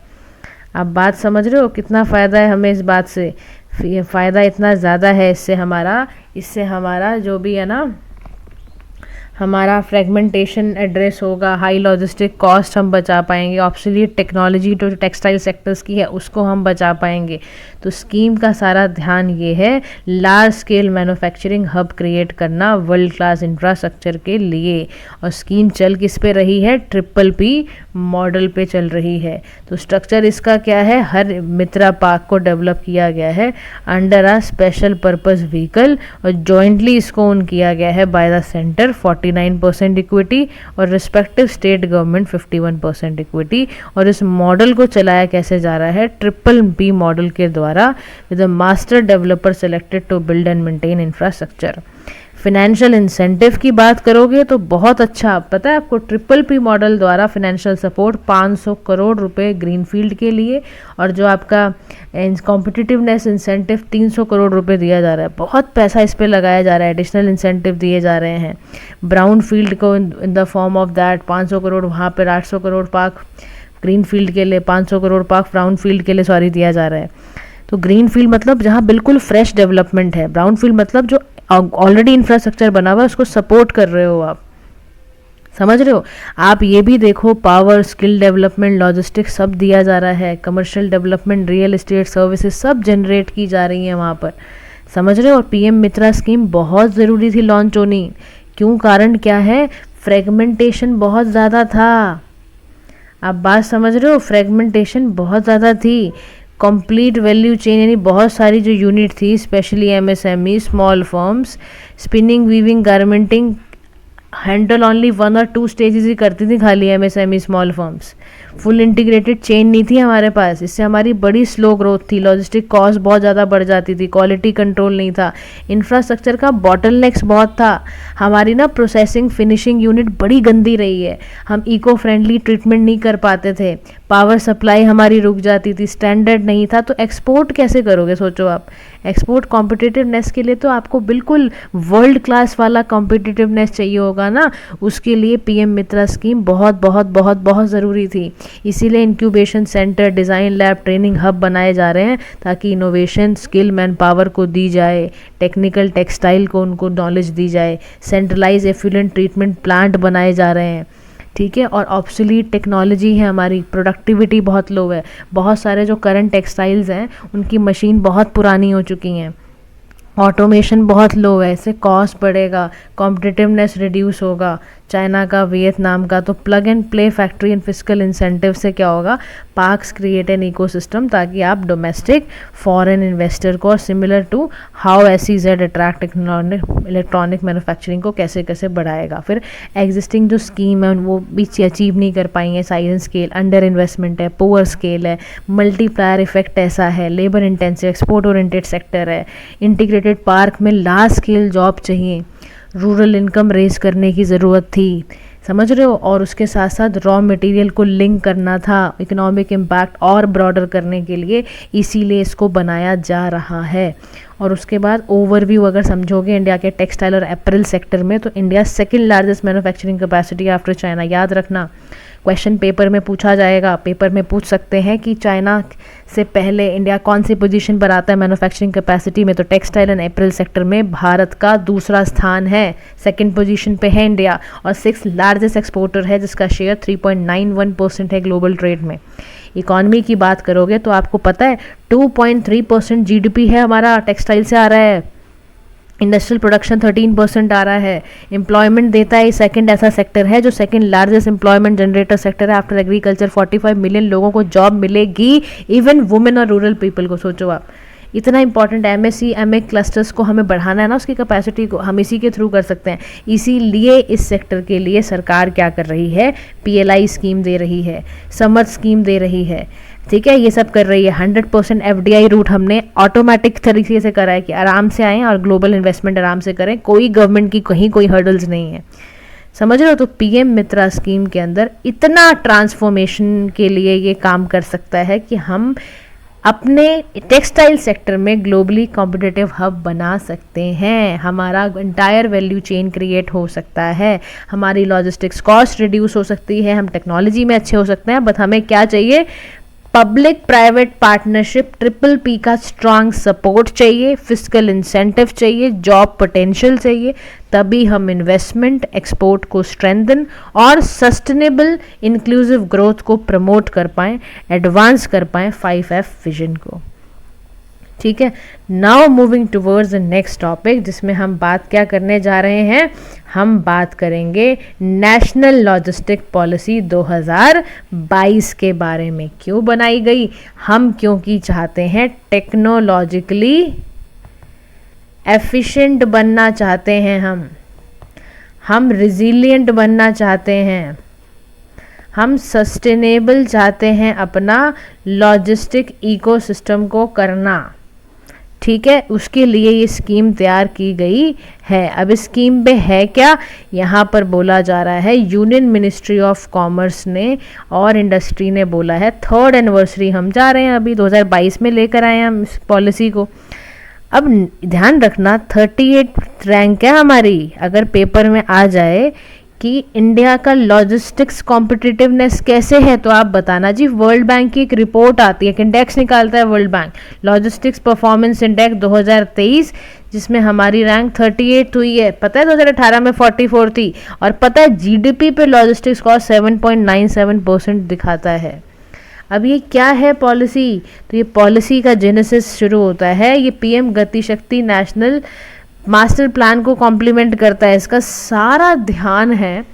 आप बात समझ रहे हो कितना फ़ायदा है हमें इस बात से? फ़ायदा इतना ज़्यादा है इससे हमारा जो भी है ना, हमारा फ्रेगमेंटेशन एड्रेस होगा, हाई लॉजिस्टिक कॉस्ट हम बचा पाएंगे, ऑब्सोलीट टेक्नोलॉजी जो टेक्सटाइल सेक्टर्स की है उसको हम बचा पाएंगे। तो स्कीम का सारा ध्यान ये है large scale manufacturing hub create करना वर्ल्ड क्लास इंफ्रास्ट्रक्चर के लिए। और स्कीम चल किस पे रही है? PPP मॉडल पे चल रही है। तो स्ट्रक्चर इसका क्या है? हर मित्रा पार्क को डेवलप किया गया है under a special purpose vehicle, और जॉइंटली इसको ओन किया गया है बाय द सेंटर 49% इक्विटी और रिस्पेक्टिव स्टेट गवर्नमेंट 51% इक्विटी। और इस मॉडल को चलाया कैसे जा रहा है? PPP मॉडल के द्वारा with a master developer selected to build and maintain infrastructure. Financial incentive की बात करोगे तो बहुत अच्छा पता है आपको, PPP मॉडल द्वारा फिनेंशियल सपोर्ट 500 करोड़ रुपए ग्रीनफील्ड के लिए, और जो आपका कॉम्पिटिटिवनेस इंसेंटिव 300 करोड़ रुपए दिया जा रहा है। बहुत पैसा इस पे लगाया जा रहा है, एडिशनल इंसेंटिव दिए जा रहे हैं। ब्राउन फील्ड को in the form of that 500 crore वहाँ पर 800 करोड़ पार्क ग्रीन फील्ड के लिए, 500 करोड़ पार्क ब्राउन फील्ड के लिए दिया जा रहा है। तो ग्रीन फील्ड मतलब जहाँ बिल्कुल फ्रेश डेवलपमेंट है, ब्राउन फील्ड मतलब जो ऑलरेडी इंफ्रास्ट्रक्चर बना हुआ है उसको सपोर्ट कर रहे हो आप। समझ रहे हो? आप ये भी देखो, पावर, स्किल डेवलपमेंट, लॉजिस्टिक्स सब दिया जा रहा है, commercial development, real estate services सब जनरेट की जा रही हैं वहाँ पर। समझ रहे हो? और पीएम मित्रा स्कीम बहुत ज़रूरी थी लॉन्च होनी। क्यों? कारण क्या है? फ्रेगमेंटेशन बहुत ज़्यादा था। आप बात समझ रहे हो? फ्रेगमेंटेशन बहुत ज़्यादा थी। कंप्लीट वैल्यू चेन यानी बहुत सारी जो यूनिट थी, specially MSME, small firms, spinning, weaving, garmenting, handle only 1 और 2 स्टेजेस ही करती थी खाली MSME small firms. Full integrated chain नहीं थी हमारे पास। इससे हमारी बड़ी स्लो ग्रोथ थी, लॉजिस्टिक कॉस्ट बहुत ज़्यादा बढ़ जाती थी, क्वालिटी कंट्रोल नहीं था, इंफ्रास्ट्रक्चर का बॉटलनेक्स बहुत था। हमारी ना प्रोसेसिंग फिनिशिंग यूनिट बड़ी गंदी रही है, हम इको फ्रेंडली ट्रीटमेंट नहीं कर पाते थे, पावर सप्लाई हमारी रुक जाती थी, स्टैंडर्ड नहीं था। तो एक्सपोर्ट कैसे करोगे? सोचो आप, एक्सपोर्ट कॉम्पिटिटिवनेस के लिए तो आपको बिल्कुल वर्ल्ड क्लास वाला कॉम्पिटिटिवनेस चाहिए होगा ना, उसके लिए पीएम मित्रा स्कीम बहुत बहुत बहुत बहुत ज़रूरी थी। इसीलिए incubation centre, design lab, training hub बनाए जा रहे हैं ताकि इनोवेशन स्किल मैन पावर को दी जाए, टेक्निकल टेक्सटाइल को उनको नॉलेज दी जाए, सेंट्रलाइज एफ्लुएंट ट्रीटमेंट प्लांट बनाए जा रहे हैं, ठीक है। और ऑब्सोलीट टेक्नोलॉजी है, हमारी प्रोडक्टिविटी बहुत लो है, बहुत सारे जो करंट टेक्सटाइल्स हैं उनकी मशीन बहुत पुरानी हो चुकी हैं, ऑटोमेशन बहुत लो है, इससे कॉस्ट बढ़ेगा, कॉम्पिटिटिवनेस रिड्यूस होगा चाइना का, वियतनाम का। तो plug and play factory and physical incentive से क्या होगा, पार्क्स क्रिएट एन इकोसिस्टम ताकि आप डोमेस्टिक फॉरेन इन्वेस्टर को, और similar to how SEZ attract electronic manufacturing को कैसे कैसे बढ़ाएगा। फिर एग्जिस्टिंग जो स्कीम है वो भी अचीव नहीं कर पाएंगे, size and scale, under investment है, पुअर स्केल है, मल्टीप्लायर इफेक्ट ऐसा है, labour intensive export oriented sector है, इंटीग्रेटेड पार्क में लार्ज स्केल जॉब चाहिए, रूरल इनकम रेज करने की ज़रूरत थी, समझ रहे हो। और उसके साथ साथ रॉ मटेरियल को लिंक करना था इकोनॉमिक इम्पैक्ट और ब्रॉडर करने के लिए, इसीलिए इसको बनाया जा रहा है। और उसके बाद ओवरव्यू अगर समझोगे इंडिया के टेक्सटाइल और एपरल सेक्टर में, तो India second largest manufacturing capacity after China, याद रखना। क्वेश्चन पेपर में पूछा जाएगा, पेपर में पूछ सकते हैं कि चाइना से पहले इंडिया कौन सी पोजीशन पर आता है मैन्युफैक्चरिंग कैपेसिटी में, तो टेक्सटाइल एंड एपरल सेक्टर में भारत का दूसरा स्थान है, सेकंड पोजीशन पे है इंडिया, और 6th लार्जेस्ट एक्सपोर्टर है जिसका शेयर 3.91% है ग्लोबल ट्रेड में। इकॉनमी की बात करोगे तो आपको पता है 2.3% GDP है हमारा टेक्सटाइल से आ रहा है, इंडस्ट्रियल प्रोडक्शन 13% आ रहा है, एम्प्लॉयमेंट देता है, सेकंड ऐसा सेक्टर है जो second largest employment generator sector है आफ्टर एग्रीकल्चर। 45 मिलियन लोगों को जॉब मिलेगी, इवन वुमेन और रूरल पीपल को। सोचो आप, इतना इंपॉर्टेंट MSC MA क्लस्टर्स को हमें बढ़ाना है ना, उसकी कैपेसिटी को हम इसी के थ्रू कर सकते हैं। इसीलिए इस सेक्टर के लिए सरकार क्या कर रही है, PLI स्कीम दे रही है, समर्थ स्कीम दे रही है, ठीक है, ये सब कर रही है। 100% FDI रूट हमने ऑटोमेटिक तरीके से करा है कि आराम से आएँ और ग्लोबल इन्वेस्टमेंट आराम से करें, कोई गवर्नमेंट की कहीं कोई हर्डल्स नहीं है, समझ रहे हो। तो PM मित्रा स्कीम के अंदर इतना ट्रांसफॉर्मेशन के लिए ये काम कर सकता है कि हम अपने टेक्सटाइल सेक्टर में ग्लोबली कॉम्पिटिटिव हब बना सकते हैं, हमारा इंटायर वैल्यू चेन क्रिएट हो सकता है, हमारी लॉजिस्टिक्स कॉस्ट रिड्यूस हो सकती है, हम टेक्नोलॉजी में अच्छे हो सकते हैं। बट हमें क्या चाहिए, पब्लिक प्राइवेट पार्टनरशिप, PPP का स्ट्रांग सपोर्ट चाहिए, फिजिकल इंसेंटिव चाहिए, जॉब पोटेंशियल चाहिए, तभी हम इन्वेस्टमेंट, एक्सपोर्ट को स्ट्रेंथन और सस्टेनेबल इंक्लूसिव ग्रोथ को प्रमोट कर पाएँ, एडवांस कर पाएँ 5F विजन को, ठीक है। Now moving towards the next topic, जिसमें हम बात क्या करने जा रहे हैं, हम बात करेंगे नेशनल लॉजिस्टिक पॉलिसी 2022 के बारे में। क्यों बनाई गई, हम क्योंकि चाहते हैं टेक्नोलॉजिकली एफिशिएंट बनना चाहते हैं, हम रिजिलिएंट बनना चाहते हैं, हम सस्टेनेबल चाहते हैं अपना लॉजिस्टिक इकोसिस्टम को करना, ठीक है। उसके लिए ये स्कीम तैयार की गई है। अब इस स्कीम पे है क्या, यहाँ पर बोला जा रहा है, यूनियन मिनिस्ट्री ऑफ कॉमर्स ने और इंडस्ट्री ने बोला है 3rd एनिवर्सरी हम जा रहे हैं, अभी 2022 में लेकर आए हैं हम इस पॉलिसी को। अब ध्यान रखना 38 रैंक है हमारी, अगर पेपर में आ जाए कि इंडिया का लॉजिस्टिक्स कॉम्पिटिटिवनेस कैसे है, तो आप बताना जी। वर्ल्ड बैंक की एक रिपोर्ट आती है, एक इंडेक्स निकालता है world bank, logistics performance index 2023, जिसमें हमारी रैंक 38 हुई है। पता है 2018 में 44 थी, और पता है GDP पे लॉजिस्टिक्स कॉस्ट 7.97% दिखाता है। अब ये क्या है पॉलिसी, तो ये पॉलिसी का जेनेसिस शुरू होता है, ये PM गति शक्ति नेशनल मास्टर प्लान को कॉम्प्लीमेंट करता है। इसका सारा ध्यान है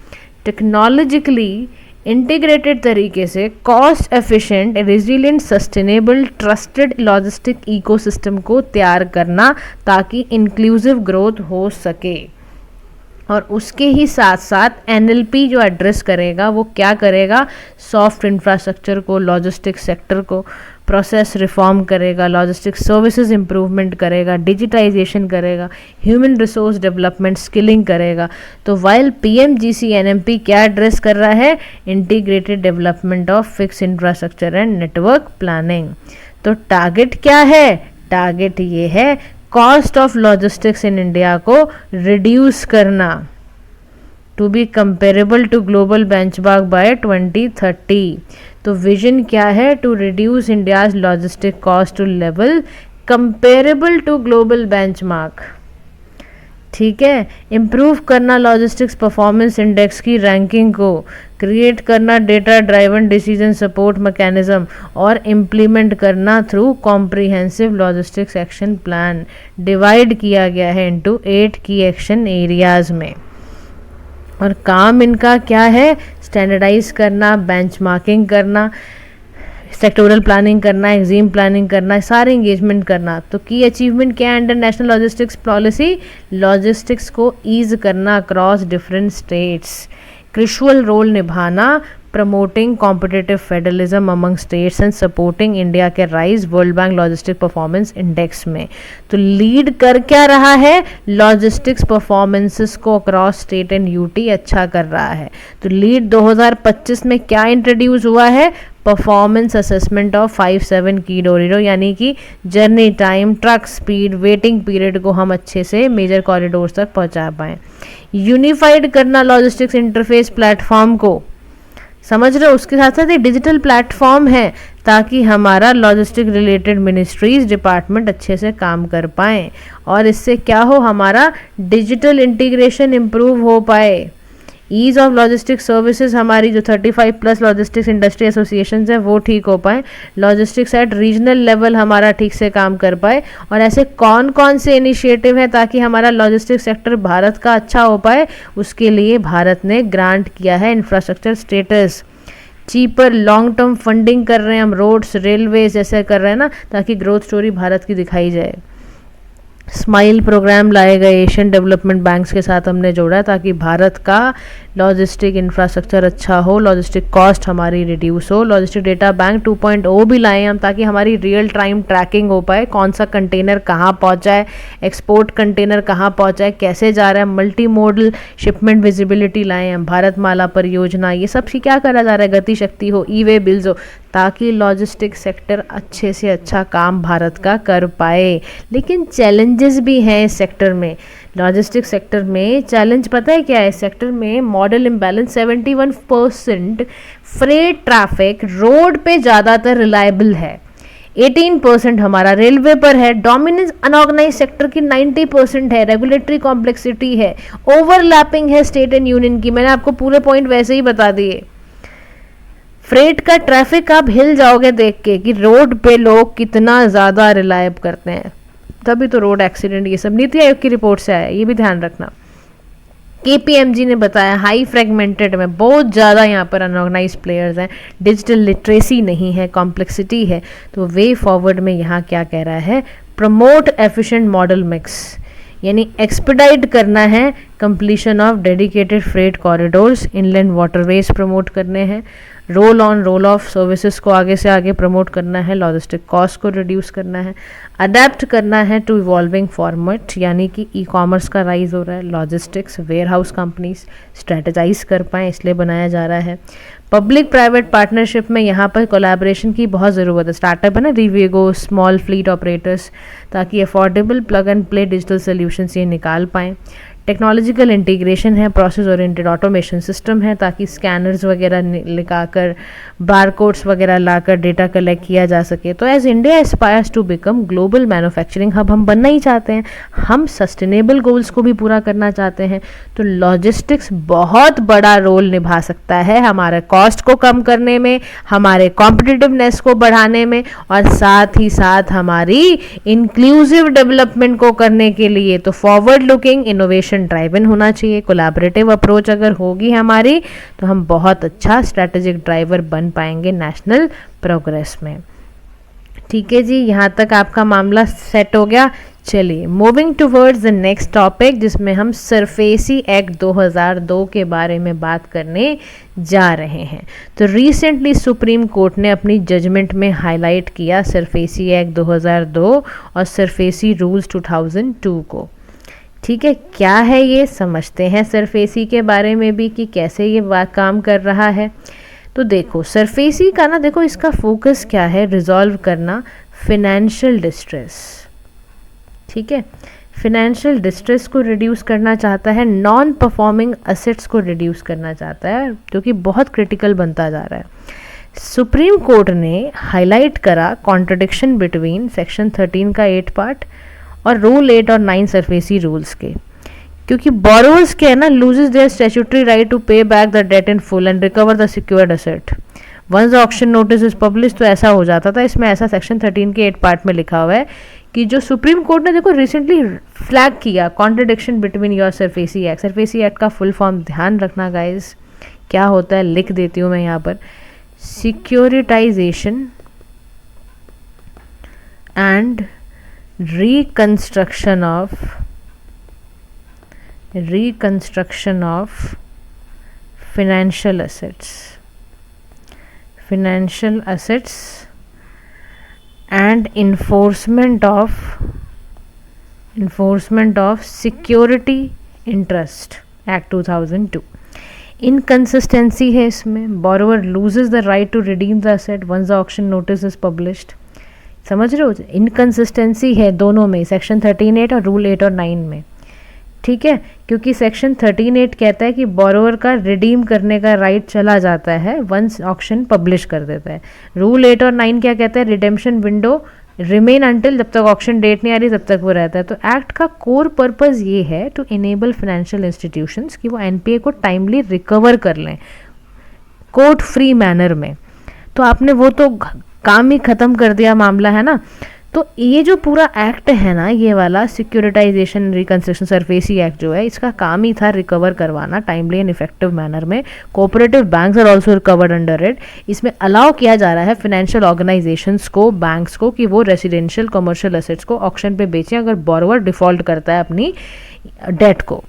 टेक्नोलॉजिकली इंटीग्रेटेड तरीके से cost efficient, resilient, sustainable, trusted logistic ecosystem को तैयार करना ताकि इंक्लूसिव ग्रोथ हो सके। और उसके ही साथ साथ NLP जो एड्रेस करेगा वो क्या करेगा, सॉफ्ट इंफ्रास्ट्रक्चर को, लॉजिस्टिक सेक्टर को, प्रोसेस रिफॉर्म करेगा, लॉजिस्टिक सर्विसेज इंप्रूवमेंट करेगा, डिजिटाइजेशन करेगा, ह्यूमन रिसोर्स डेवलपमेंट, स्किलिंग करेगा। तो वाइल PMGC NMP क्या एड्रेस कर रहा है, integrated development of fix infrastructure and network planning. तो टारगेट क्या है, टारगेट ये है cost of logistics in India को रिड्यूस करना to be comparable to global benchmark by 2030। तो विजन क्या है? To reduce India's logistic cost to level comparable to global benchmark. ठीक है, इम्प्रूव करना लॉजिस्टिक्स परफॉर्मेंस इंडेक्स की रैंकिंग को, क्रिएट करना data driven decision support mechanism और इम्प्लीमेंट करना through comprehensive logistics action plan. Divide किया गया है इनटू 8 की एक्शन एरियाज में। और काम इनका क्या है? स्टैंडर्डाइज करना, बेंचमार्किंग करना, सेक्टोरल प्लानिंग करना, एग्जीम प्लानिंग करना, सारे इंगेजमेंट करना। तो की अचीवमेंट क्या है under national logistics policy? Logistics को ईज करना across different states, crucial role निभाना, promoting competitive federalism among states and supporting India के rise world bank logistic performance index में। तो लीड कर क्या रहा है? लॉजिस्टिक्स परफॉर्मेंसेस को अक्रॉस स्टेट एंड यूटी अच्छा कर रहा है। तो लीड 2025 में क्या इंट्रोड्यूस हुआ है? परफॉर्मेंस असेसमेंट ऑफ 5-7 की डोरिडो, यानी कि journey time, truck speed, waiting period को हम अच्छे से मेजर कॉरिडोर्स तक पहुंचा पाएँ। यूनिफाइड करना लॉजिस्टिक्स इंटरफेस प्लेटफॉर्म को, समझ रहे हो? उसके साथ साथ ये डिजिटल प्लेटफॉर्म है ताकि हमारा लॉजिस्टिक रिलेटेड मिनिस्ट्रीज डिपार्टमेंट अच्छे से काम कर पाएँ और इससे क्या हो? हमारा डिजिटल इंटीग्रेशन इम्प्रूव हो पाए। ईज ऑफ लॉजिस्टिक सर्विसेज, हमारी जो 35+ लॉजिस्टिक्स इंडस्ट्री एसोसिएशन है वो ठीक हो पाए, लॉजिस्टिक्स एट रीजनल लेवल हमारा ठीक से काम कर पाए। और ऐसे कौन कौन से इनिशिएटिव हैं ताकि हमारा लॉजिस्टिक सेक्टर भारत का अच्छा हो पाए? उसके लिए भारत ने ग्रांट किया है infrastructure status, cheaper long term funding कर रहे हैं हम, रोड्स, रेलवेज ऐसे कर रहे हैं ना, ताकि ग्रोथ स्टोरी भारत की दिखाई जाए। स्माइल प्रोग्राम लाए गए, एशियन डेवलपमेंट बैंक्स के साथ हमने जोड़ा है ताकि भारत का लॉजिस्टिक इंफ्रास्ट्रक्चर अच्छा हो, लॉजिस्टिक कॉस्ट हमारी रिड्यूस हो। लॉजिस्टिक डेटा बैंक 2.0 भी लाए हम ताकि हमारी रियल टाइम ट्रैकिंग हो पाए, कौन सा कंटेनर कहाँ पहुँचा है, एक्सपोर्ट कंटेनर कहाँ पहुँचा है, कैसे जा रहा है। मल्टी मोडल शिपमेंट विजिबिलिटी लाए हम, भारत माला परियोजना, ये सब की क्या करा जा रहा है? गति शक्ति हो, ई वे बिल्स हो, ताकि लॉजिस्टिक सेक्टर अच्छे से अच्छा काम भारत का कर पाए। लेकिन चैलेंजेस भी हैं इस सेक्टर में। लॉजिस्टिक सेक्टर में चैलेंज पता है क्या है? सेक्टर में model imbalance, 71% freight traffic road पे ज़्यादातर रिलायबल है, 18% हमारा रेलवे पर है, डोमिनेंस अनऑर्गेनाइज सेक्टर की 90% है, रेगुलेटरी कॉम्प्लेक्सिटी है, ओवरलैपिंग है स्टेट एंड यूनियन की। मैंने आपको पूरे पॉइंट वैसे ही बता दिए। फ्रेट का ट्रैफिक आप हिल जाओगे देख के कि रोड पे लोग कितना ज़्यादा रिलायब करते हैं, तभी तो रोड एक्सीडेंट ये सब नीति आयोग की रिपोर्ट से आया, ये भी ध्यान रखना। KPMG ने बताया हाई फ्रेगमेंटेड में बहुत ज़्यादा यहाँ पर अनऑर्गेनाइज प्लेयर्स हैं, डिजिटल लिटरेसी नहीं है, कॉम्प्लेक्सिटी है। तो वे फॉरवर्ड में यहाँ क्या कह रहा है? प्रमोट एफिशिएंट मॉडल मिक्स, यानी एक्सपेडाइट करना है completion of dedicated freight corridors, inland waterways promote करने हैं, roll on roll of services को आगे से आगे प्रमोट करना है, लॉजिस्टिक कॉस्ट को रिड्यूस करना है, अडेप्ट करना है टू इवॉल्विंग फॉर्मेट, यानी कि ई-कॉमर्स का राइज हो रहा है, logistics warehouse companies strategise कर पाएँ इसलिए बनाया जा रहा है। पब्लिक प्राइवेट पार्टनरशिप में यहाँ पर कोलैबोरेशन की बहुत ज़रूरत है। स्टार्टअप है ना, रिवेगो, स्मॉल फ्लीट ऑपरेटर्स, ताकि affordable plug and play digital solutions ये निकाल पाएँ। टेक्नोलॉजिकल इंटीग्रेशन है, प्रोसेस ओरिएंटेड ऑटोमेशन सिस्टम है ताकि स्कैनर्स वगैरह लगाकर, बारकोड्स वगैरह लाकर डेटा कलेक्ट किया जा सके। तो as India aspires to become global manufacturing hub, हम बनना ही चाहते हैं, हम सस्टेनेबल गोल्स को भी पूरा करना चाहते हैं, तो लॉजिस्टिक्स बहुत बड़ा रोल निभा सकता है हमारे कॉस्ट को कम करने में, हमारे कॉम्पिटिटिवनेस को बढ़ाने में, और साथ ही साथ हमारी इंक्लूसिव डेवलपमेंट को करने के लिए। तो फॉरवर्ड लुकिंग इनोवेशन ड्राइवन होना चाहिए। कोलैबोरेटिव अप्रोच अगर होगी हमारी तो हम बहुत अच्छा स्ट्रैटेजिक ड्राइवर बन पाएंगे नेशनल प्रोग्रेस में। ठीक है जी, यहाँ तक आपका मामला सेट हो गया। चलिए moving towards the next topic, जिसमें हम सरफेसी एक्ट 2002 के बारे में बात करने जा रहे हैं। तो रिसेंटली सुप्रीम कोर्ट ने अपनी जजमेंट में हाईलाइट किया सरफेसी एक्ट 2002 और सरफेसी रूल्स 2002 को। ठीक है, क्या है ये समझते हैं सरफेसी के बारे में भी कि कैसे ये काम कर रहा है। तो देखो सरफेसी का ना, देखो इसका फोकस क्या है, रिजॉल्व करना फाइनेंशियल डिस्ट्रेस। ठीक है, फिनेंशियल डिस्ट्रेस को रिड्यूस करना चाहता है, नॉन परफॉर्मिंग असेट्स को रिड्यूस करना चाहता है, जो कि बहुत क्रिटिकल बनता जा रहा है। सुप्रीम कोर्ट ने हाईलाइट करा कॉन्ट्रडिक्शन बिटवीन सेक्शन 13 का 8 पार्ट और रूल 8 और 9 सरफेसी रूल्स के, क्योंकि बोरोवर्स के है ना loses their statutory right to pay back the debt in full and recover the secured asset once the auction notice is publish. तो ऐसा हो जाता था, इसमें ऐसा सेक्शन 13 के 8 पार्ट में लिखा हुआ है कि जो सुप्रीम कोर्ट ने देखो रिसेंटली फ्लैग किया contradiction between your SARFAESI act. SARFAESI act का फुल फॉर्म ध्यान रखना गाइज, क्या होता है लिख देती हूँ मैं यहाँ पर, securitisation and reconstruction of financial assets and enforcement of security interest Act 2002। Inconsistency है इसमें, borrower loses the right to redeem the asset once the auction notice is published. समझ रहे हो, इनकंसिस्टेंसी है दोनों में, सेक्शन 13(8) और रूल 8 और 9 में, ठीक है। क्योंकि सेक्शन 13(8) कहता है कि बोरोवर का रिडीम करने का राइट चला जाता है वंस ऑक्शन पब्लिश कर देता है। रूल 8 और 9 क्या कहता है, रिडेम्पशन विंडो रिमेन अंटिल, जब तक ऑक्शन डेट नहीं आ रही तब तक वो रहता है। तो एक्ट का कोर पर्पस ये है टू इनेबल फाइनेंशियल इंस्टीट्यूशंस कि वो एनपीए को टाइमली रिकवर कर लें कोर्ट फ्री मैनर में। तो आपने वो तो काम ही खत्म कर दिया मामला, है ना। तो ये जो पूरा एक्ट है ना, ये वाला सिक्योरिटाइजेशन रिकंस्ट्रक्शन सरफेसी एक्ट जो है, इसका काम ही था रिकवर करवाना टाइमली एंड इफेक्टिव मैनर में। Cooperative banks are also recovered under it. इसमें अलाउ किया जा रहा है फाइनेंशियल ऑर्गेनाइजेशंस को, बैंक्स को, कि वो रेसिडेंशियल कमर्शियल एसेट्स को ऑक्शन पे बेचें अगर बोरोवर डिफॉल्ट करता है अपनी डेट को।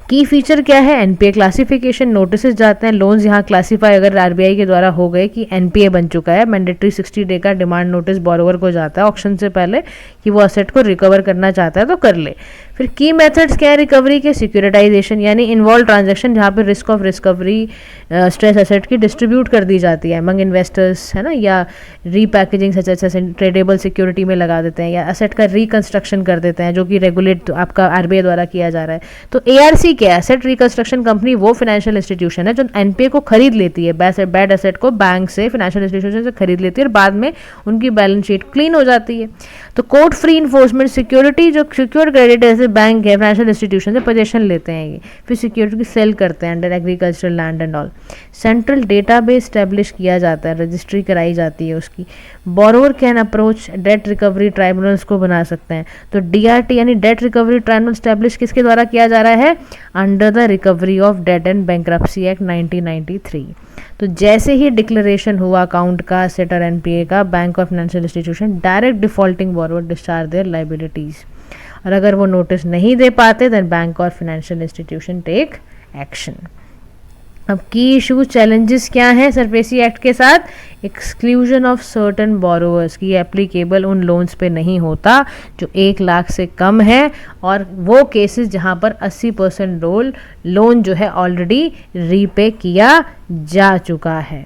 की फीचर क्या है, एनपीए क्लासिफिकेशन, नोटिस जाते हैं, लोन्स यहाँ क्लासीफाई अगर आरबीआई के द्वारा हो गए कि एनपीए बन चुका है, मैंडेटरी 60 डे का डिमांड नोटिस बोरोवर को जाता है ऑक्शन से पहले कि वो असेट को रिकवर करना चाहता है तो कर ले। फिर की मेथड्स क्या है रिकवरी के, सिक्योरिटाइजेशन यानी इन्वॉल्व ट्रांजैक्शन जहाँ पे risk of recovery stress asset की डिस्ट्रीब्यूट कर दी जाती है अमंग इन्वेस्टर्स, है ना, या रीपैकेजिंग सच ट्रेडेबल सिक्योरिटी में लगा देते हैं, या असेट का रिकंस्ट्रक्शन कर देते हैं जो कि रेगुलेट आपका आरबीआई द्वारा किया जा रहा है। तो एआरसी क्या है, एसेट रिकंस्ट्रक्शन कंपनी वो फाइनेंशियल इंस्टीट्यूशन है जो एनपीए को खरीद लेती है, बैड एसेट को बैंक से, फाइनेंशियल इंस्टीट्यूशन से खरीद लेती है और बाद में उनकी बैलेंस शीट क्लीन हो जाती है। तो कोर्ट फ्री इन्फोर्समेंट सिक्योरिटी, जो सिक्योर क्रेडिट ऐसे बैंक है फाइनेंशियल इंस्टीट्यूशन से पोजीशन लेते हैं ये, फिर सिक्योरिटी की सेल करते हैं under agricultural land and all. Central database establish किया जाता है, रजिस्ट्री कराई जाती है उसकी। Borrower can approach date recovery tribunals को बना सकते हैं। तो डीआरटी यानी डेट रिकवरी ट्राइब्यूनल स्टैब्लिश किसके द्वारा किया जा रहा है, under the recovery of debt and bankruptcy act 1993। तो जैसे ही डिक्लेरेशन हुआ अकाउंट का, असेट और एनपीए का, बैंक और financial institution direct defaulting borrower discharge their liabilities, और अगर वो नोटिस नहीं दे पाते देन बैंक और फाइनेंशियल इंस्टीट्यूशन टेक एक्शन। अब की इशू चैलेंजेस क्या हैं सरफेसी एक्ट के साथ, एक्सक्लूजन ऑफ सर्टन बोरोवर्स की एप्लीकेबल उन लोन्स पे नहीं होता जो 1 लाख से कम है, और वो केसेस जहां पर 80% लोन जो है ऑलरेडी रीपे किया जा चुका है।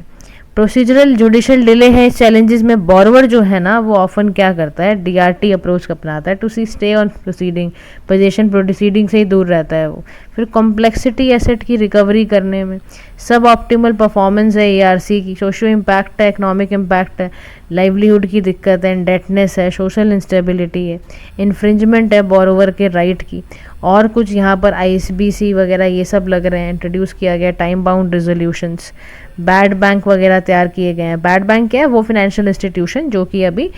प्रोसीजरल जुडिशियल डिले है इस चैलेंजेस में। बोरोवर जो है ना वो ऑफन क्या करता है, डीआरटी अप्रोच अपनाता है to see stay on proceeding, position proceeding से ही दूर रहता है वो। फिर कॉम्प्लेक्सिटी एसेट की रिकवरी करने में, सब ऑप्टिमल परफॉर्मेंस है एआरसी की, सोशो इम्पैक्ट है, इकोनॉमिक इम्पैक्ट है, लाइवलीहुड की दिक्कत है, इंडेटनेस है, सोशल इंस्टेबिलिटी है, इन्फ्रिंजमेंट है बोरोवर के राइट की, और कुछ यहाँ पर आईएसबीसी वगैरह ये सब लग रहे हैं, इंट्रोड्यूस किया गया time bound resolutions, bad bank वगैरह तैयार किए गए हैं। बैड बैंक क्या है, वो फाइनेंशियल इंस्टीट्यूशन जो कि अभी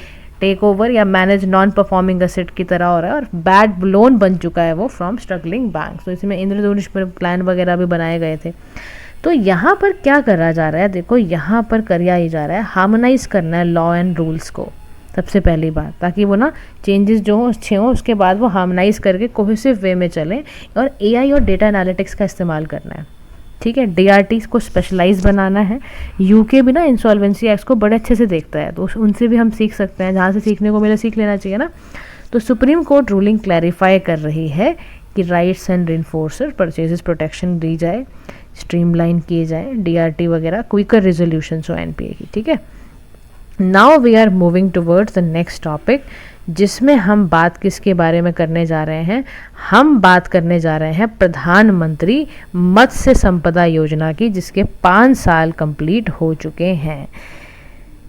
टेक ओवर या मैनेज नॉन परफॉर्मिंग एसेट की तरह हो रहा है, और बैड लोन बन चुका है वो फ्रॉम स्ट्रगलिंग बैंक। तो इसमें इंद्रधनुष प्लान वगैरह भी बनाए गए थे। तो यहाँ पर क्या करा जा रहा है, देखो यहाँ पर किया ही जा रहा है, हार्मोनाइज करना है लॉ एंड रूल्स को सबसे पहली बात, ताकि वो ना चेंजेस जो हो अच्छे हों, उसके बाद वो हार्मोनाइज करके कोहेसिव वे में चलें, और एआई और डेटा एनालिटिक्स का इस्तेमाल करना है, ठीक है। डीआरटी को स्पेशलाइज बनाना है। यूके भी ना इंसॉल्वेंसी एक्ट को बड़े अच्छे से देखता है, तो उनसे भी हम सीख सकते हैं, जहाँ से सीखने को मिले सीख लेना चाहिए ना। तो सुप्रीम कोर्ट रूलिंग क्लैरिफाई कर रही है कि rights and enforcer purchases protection दी जाए, स्ट्रीमलाइन किए जाए, डीआरटी वगैरह क्विकर रिजोल्यूशन हो एनपीए की, ठीक है। Now we are moving towards the next topic, जिसमें हम बात किसके बारे में करने जा रहे हैं, हम बात करने जा रहे हैं प्रधानमंत्री मत्स्य संपदा योजना की, जिसके 5 साल कंप्लीट हो चुके हैं।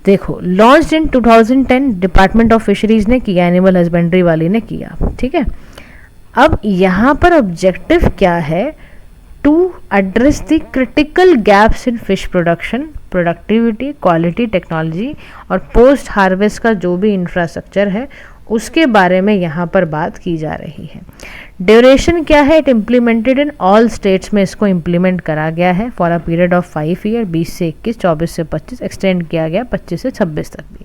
देखो, launch in 2010 department of fisheries ने किया, एनिमल हस्बेंड्री वाली ने किया, ठीक है। अब यहाँ पर ऑब्जेक्टिव क्या है, to address the critical gaps in fish production, productivity, quality, technology और पोस्ट हार्वेस्ट का जो भी इंफ्रास्ट्रक्चर है उसके बारे में यहाँ पर बात की जा रही है। ड्यूरेशन क्या है, it implemented in all states में इसको इम्प्लीमेंट करा गया है for a period of 5 year, 20 से 21, 24 से 25, एक्सटेंड किया गया 25 से 26 तक भी।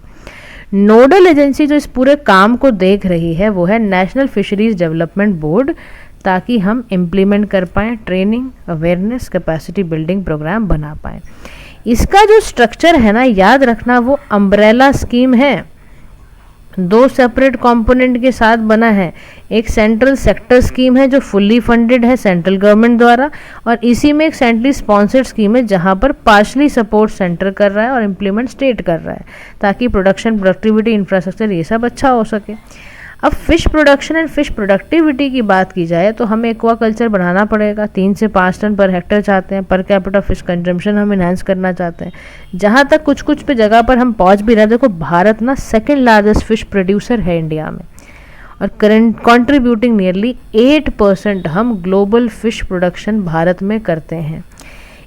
नोडल एजेंसी जो इस पूरे काम को देख रही है वो है नेशनल फिशरीज डेवलपमेंट बोर्ड, ताकि हम इम्प्लीमेंट कर पाएँ, training, awareness, capacity building programme बना पाएँ। इसका जो स्ट्रक्चर है ना, याद रखना, वो अम्ब्रेला स्कीम है, 2 सेपरेट कंपोनेंट के साथ बना है। एक सेंट्रल सेक्टर स्कीम है जो फुल्ली फंडेड है सेंट्रल गवर्नमेंट द्वारा, और इसी में एक सेंट्रली स्पॉन्सर्ड स्कीम है जहां पर पार्शली सपोर्ट सेंटर कर रहा है और इम्प्लीमेंट स्टेट कर रहा है, ताकि प्रोडक्शन, प्रोडक्टिविटी, इंफ्रास्ट्रक्चर ये सब अच्छा हो सके। अब fish production and fish productivity की बात की जाए तो हमें एक्वाकल्चर बढ़ाना पड़ेगा, 3 से 5 टन पर हेक्टर चाहते हैं, पर कैपिटा फिश कंजम्पशन हम इन्हांस करना चाहते हैं। जहाँ तक कुछ कुछ पे जगह पर हम पहुँच भी रहे हैं। देखो, भारत ना सेकेंड लार्जेस्ट फिश प्रोड्यूसर है इंडिया में, और करंट कॉन्ट्रीब्यूटिंग नियरली 8% हम ग्लोबल फिश प्रोडक्शन भारत में करते हैं।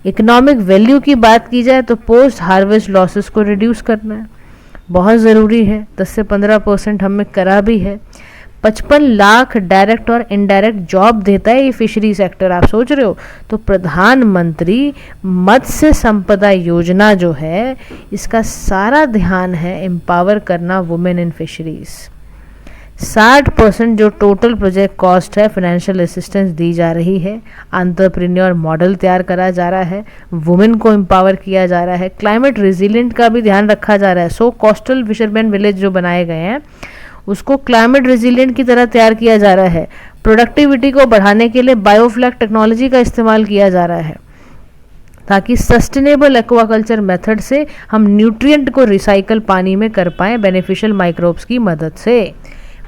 इकोनॉमिक वैल्यू की बात की जाए तो पोस्ट हार्वेस्ट लॉसेस को रिड्यूस करना है, बहुत ज़रूरी है, 10 से 15% हमें करा भी है। 55 लाख डायरेक्ट और इनडायरेक्ट जॉब देता है ये फिशरी सेक्टर, आप सोच रहे हो। तो प्रधानमंत्री मत्स्य संपदा योजना जो है, इसका सारा ध्यान है एम्पावर करना वुमेन इन फिशरीज। 60% जो टोटल प्रोजेक्ट कॉस्ट है, फाइनेंशियल असिस्टेंस दी जा रही है, एंटरप्रेन्योर मॉडल तैयार करा जा रहा है, वुमेन को एम्पावर किया जा रहा है, क्लाइमेट रेजिलिएंट का भी ध्यान रखा जा रहा है। सो कोस्टल फिशरमैन विलेज जो बनाए गए हैं उसको क्लाइमेट रेजिलिएंट की तरह तैयार किया जा रहा है। प्रोडक्टिविटी को बढ़ाने के लिए बायोफ्लैग टेक्नोलॉजी का इस्तेमाल किया जा रहा है, ताकि सस्टेनेबल एक्वाकल्चर मेथड से हम न्यूट्रिएंट को रिसाइकल पानी में कर पाएँ बेनिफिशियल माइक्रोब्स की मदद से।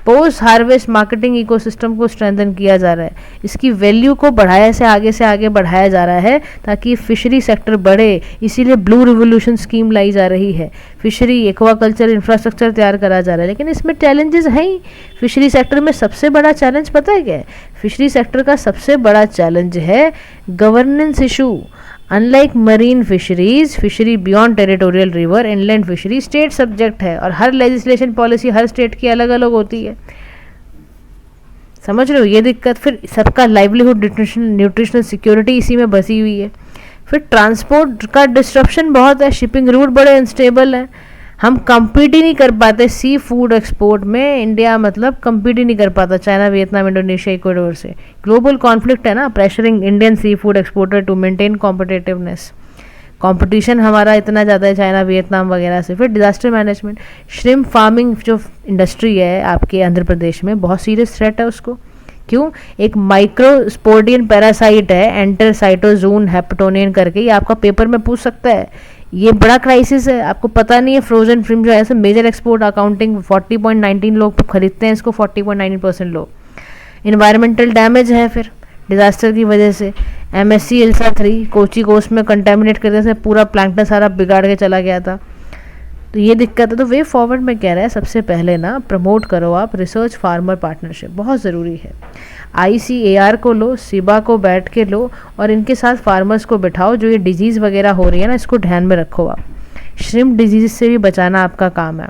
पोस्ट हार्वेस्ट मार्केटिंग इकोसिस्टम को स्ट्रेंथन किया जा रहा है, इसकी वैल्यू को से आगे बढ़ाया जा रहा है ताकि फिशरी सेक्टर बढ़े, इसीलिए ब्लू रिवोल्यूशन स्कीम लाई जा रही है। फिशरी एक्वाकल्चर इंफ्रास्ट्रक्चर तैयार करा जा रहा है, लेकिन इसमें चैलेंजेस हैं ही। फिशरी सेक्टर में सबसे बड़ा चैलेंज पता है क्या है? फिशरी सेक्टर का सबसे बड़ा चैलेंज है governance issue. Unlike marine fisheries, fishery beyond territorial river, inland fishery state subject है, और हर लेजिस्लेशन पॉलिसी हर स्टेट की अलग अलग होती है, समझ रहे हो ये दिक्कत। फिर सबका लाइवलीहुड, न्यूट्रिशनल सिक्योरिटी इसी में बसी हुई है। फिर ट्रांसपोर्ट का डिस्ट्रप्शन बहुत है, शिपिंग रूट बड़े अनस्टेबल हैं, हम कम्पीट ही नहीं कर पाते सी फूड एक्सपोर्ट में। इंडिया मतलब कम्पीट ही नहीं कर पाता चाइना, वियतनाम, इंडोनेशिया, इक्वाडोर से। ग्लोबल कॉन्फ्लिक्ट है ना, pressuring Indian seafood exporter to maintain competitiveness. Competition हमारा इतना ज़्यादा है चाइना, वियतनाम वगैरह से। फिर डिजास्टर मैनेजमेंट, श्रिम्प फार्मिंग जो इंडस्ट्री है आपके आंध्र प्रदेश में, बहुत सीरियस थ्रेट है उसको। क्यों? एक माइक्रोस्पोडियन पैरासाइट है, एंटरसाइटोजोन हेप्टोनियन करके, ये आपका पेपर में पूछ सकता है। ये बड़ा क्राइसिस है, आपको पता नहीं है। फ्रोजन श्रिम्प जो है मेजर एक्सपोर्ट अकाउंटिंग 40.19 लोग खरीदते हैं इसको, 40.19% लोग। इन्वायरमेंटल डैमेज है फिर डिजास्टर की वजह से। MSC इल्सा 3 कोची कोस्ट में कंटेमिनेट करने से पूरा प्लैंकटन सारा बिगाड़ के चला गया था, तो ये दिक्कत है। तो वे फॉरवर्ड में कह रहा है सबसे पहले ना प्रमोट करो आप रिसर्च फार्मर पार्टनरशिप, बहुत ज़रूरी है। ICAR को लो, सिबा को बैठ के लो और इनके साथ फार्मर्स को बिठाओ, जो ये डिजीज़ वगैरह हो रही है ना इसको ध्यान में रखो आप। श्रिम्प डिजीज से भी बचाना आपका काम है।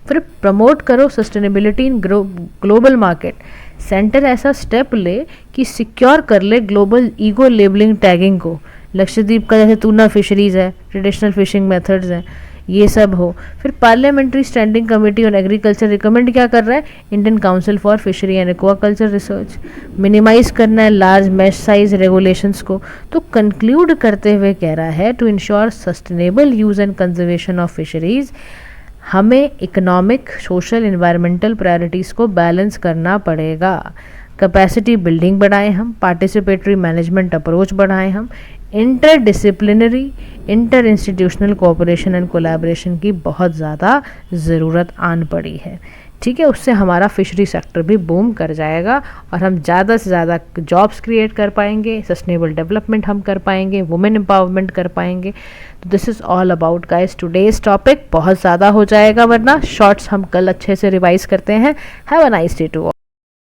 फिर प्रमोट करो sustainability in global market. Centre ऐसा स्टेप ले कि सिक्योर कर ले ग्लोबल ईको लेबलिंग टैगिंग को। लक्षद्वीप का जैसे टूना फिशरीज है, ट्रेडिशनल फिशिंग मेथड्स हैं, ये सब हो। फिर parliamentary standing committee on agriculture recommend क्या कर रहा है? Indian council for fishery and aquaculture research. Minimise करना है लार्ज मैश साइज रेगुलेशंस को। तो कंक्लूड करते हुए कह रहा है to ensure sustainable use and conservation of fisheries, हमें इकोनॉमिक, सोशल, इन्वायरमेंटल प्रायोरिटीज़ को बैलेंस करना पड़ेगा। कैपेसिटी बिल्डिंग बढ़ाएं हम, पार्टिसिपेटरी मैनेजमेंट अप्रोच बढ़ाएं हम, inter disciplinary, inter institutional cooperation and collaboration की बहुत ज़्यादा ज़रूरत आन पड़ी है। ठीक है, उससे हमारा फिशरी सेक्टर भी बूम कर जाएगा और हम ज़्यादा से ज़्यादा जॉब्स क्रिएट कर पाएंगे, सस्टेनेबल डेवलपमेंट हम कर पाएंगे, वुमेन एम्पावरमेंट कर पाएंगे। तो this is all about guys today's topic. बहुत ज़्यादा हो जाएगा वरना शॉर्ट्स हम कल अच्छे से रिवाइज करते हैं। Have a nice day to all.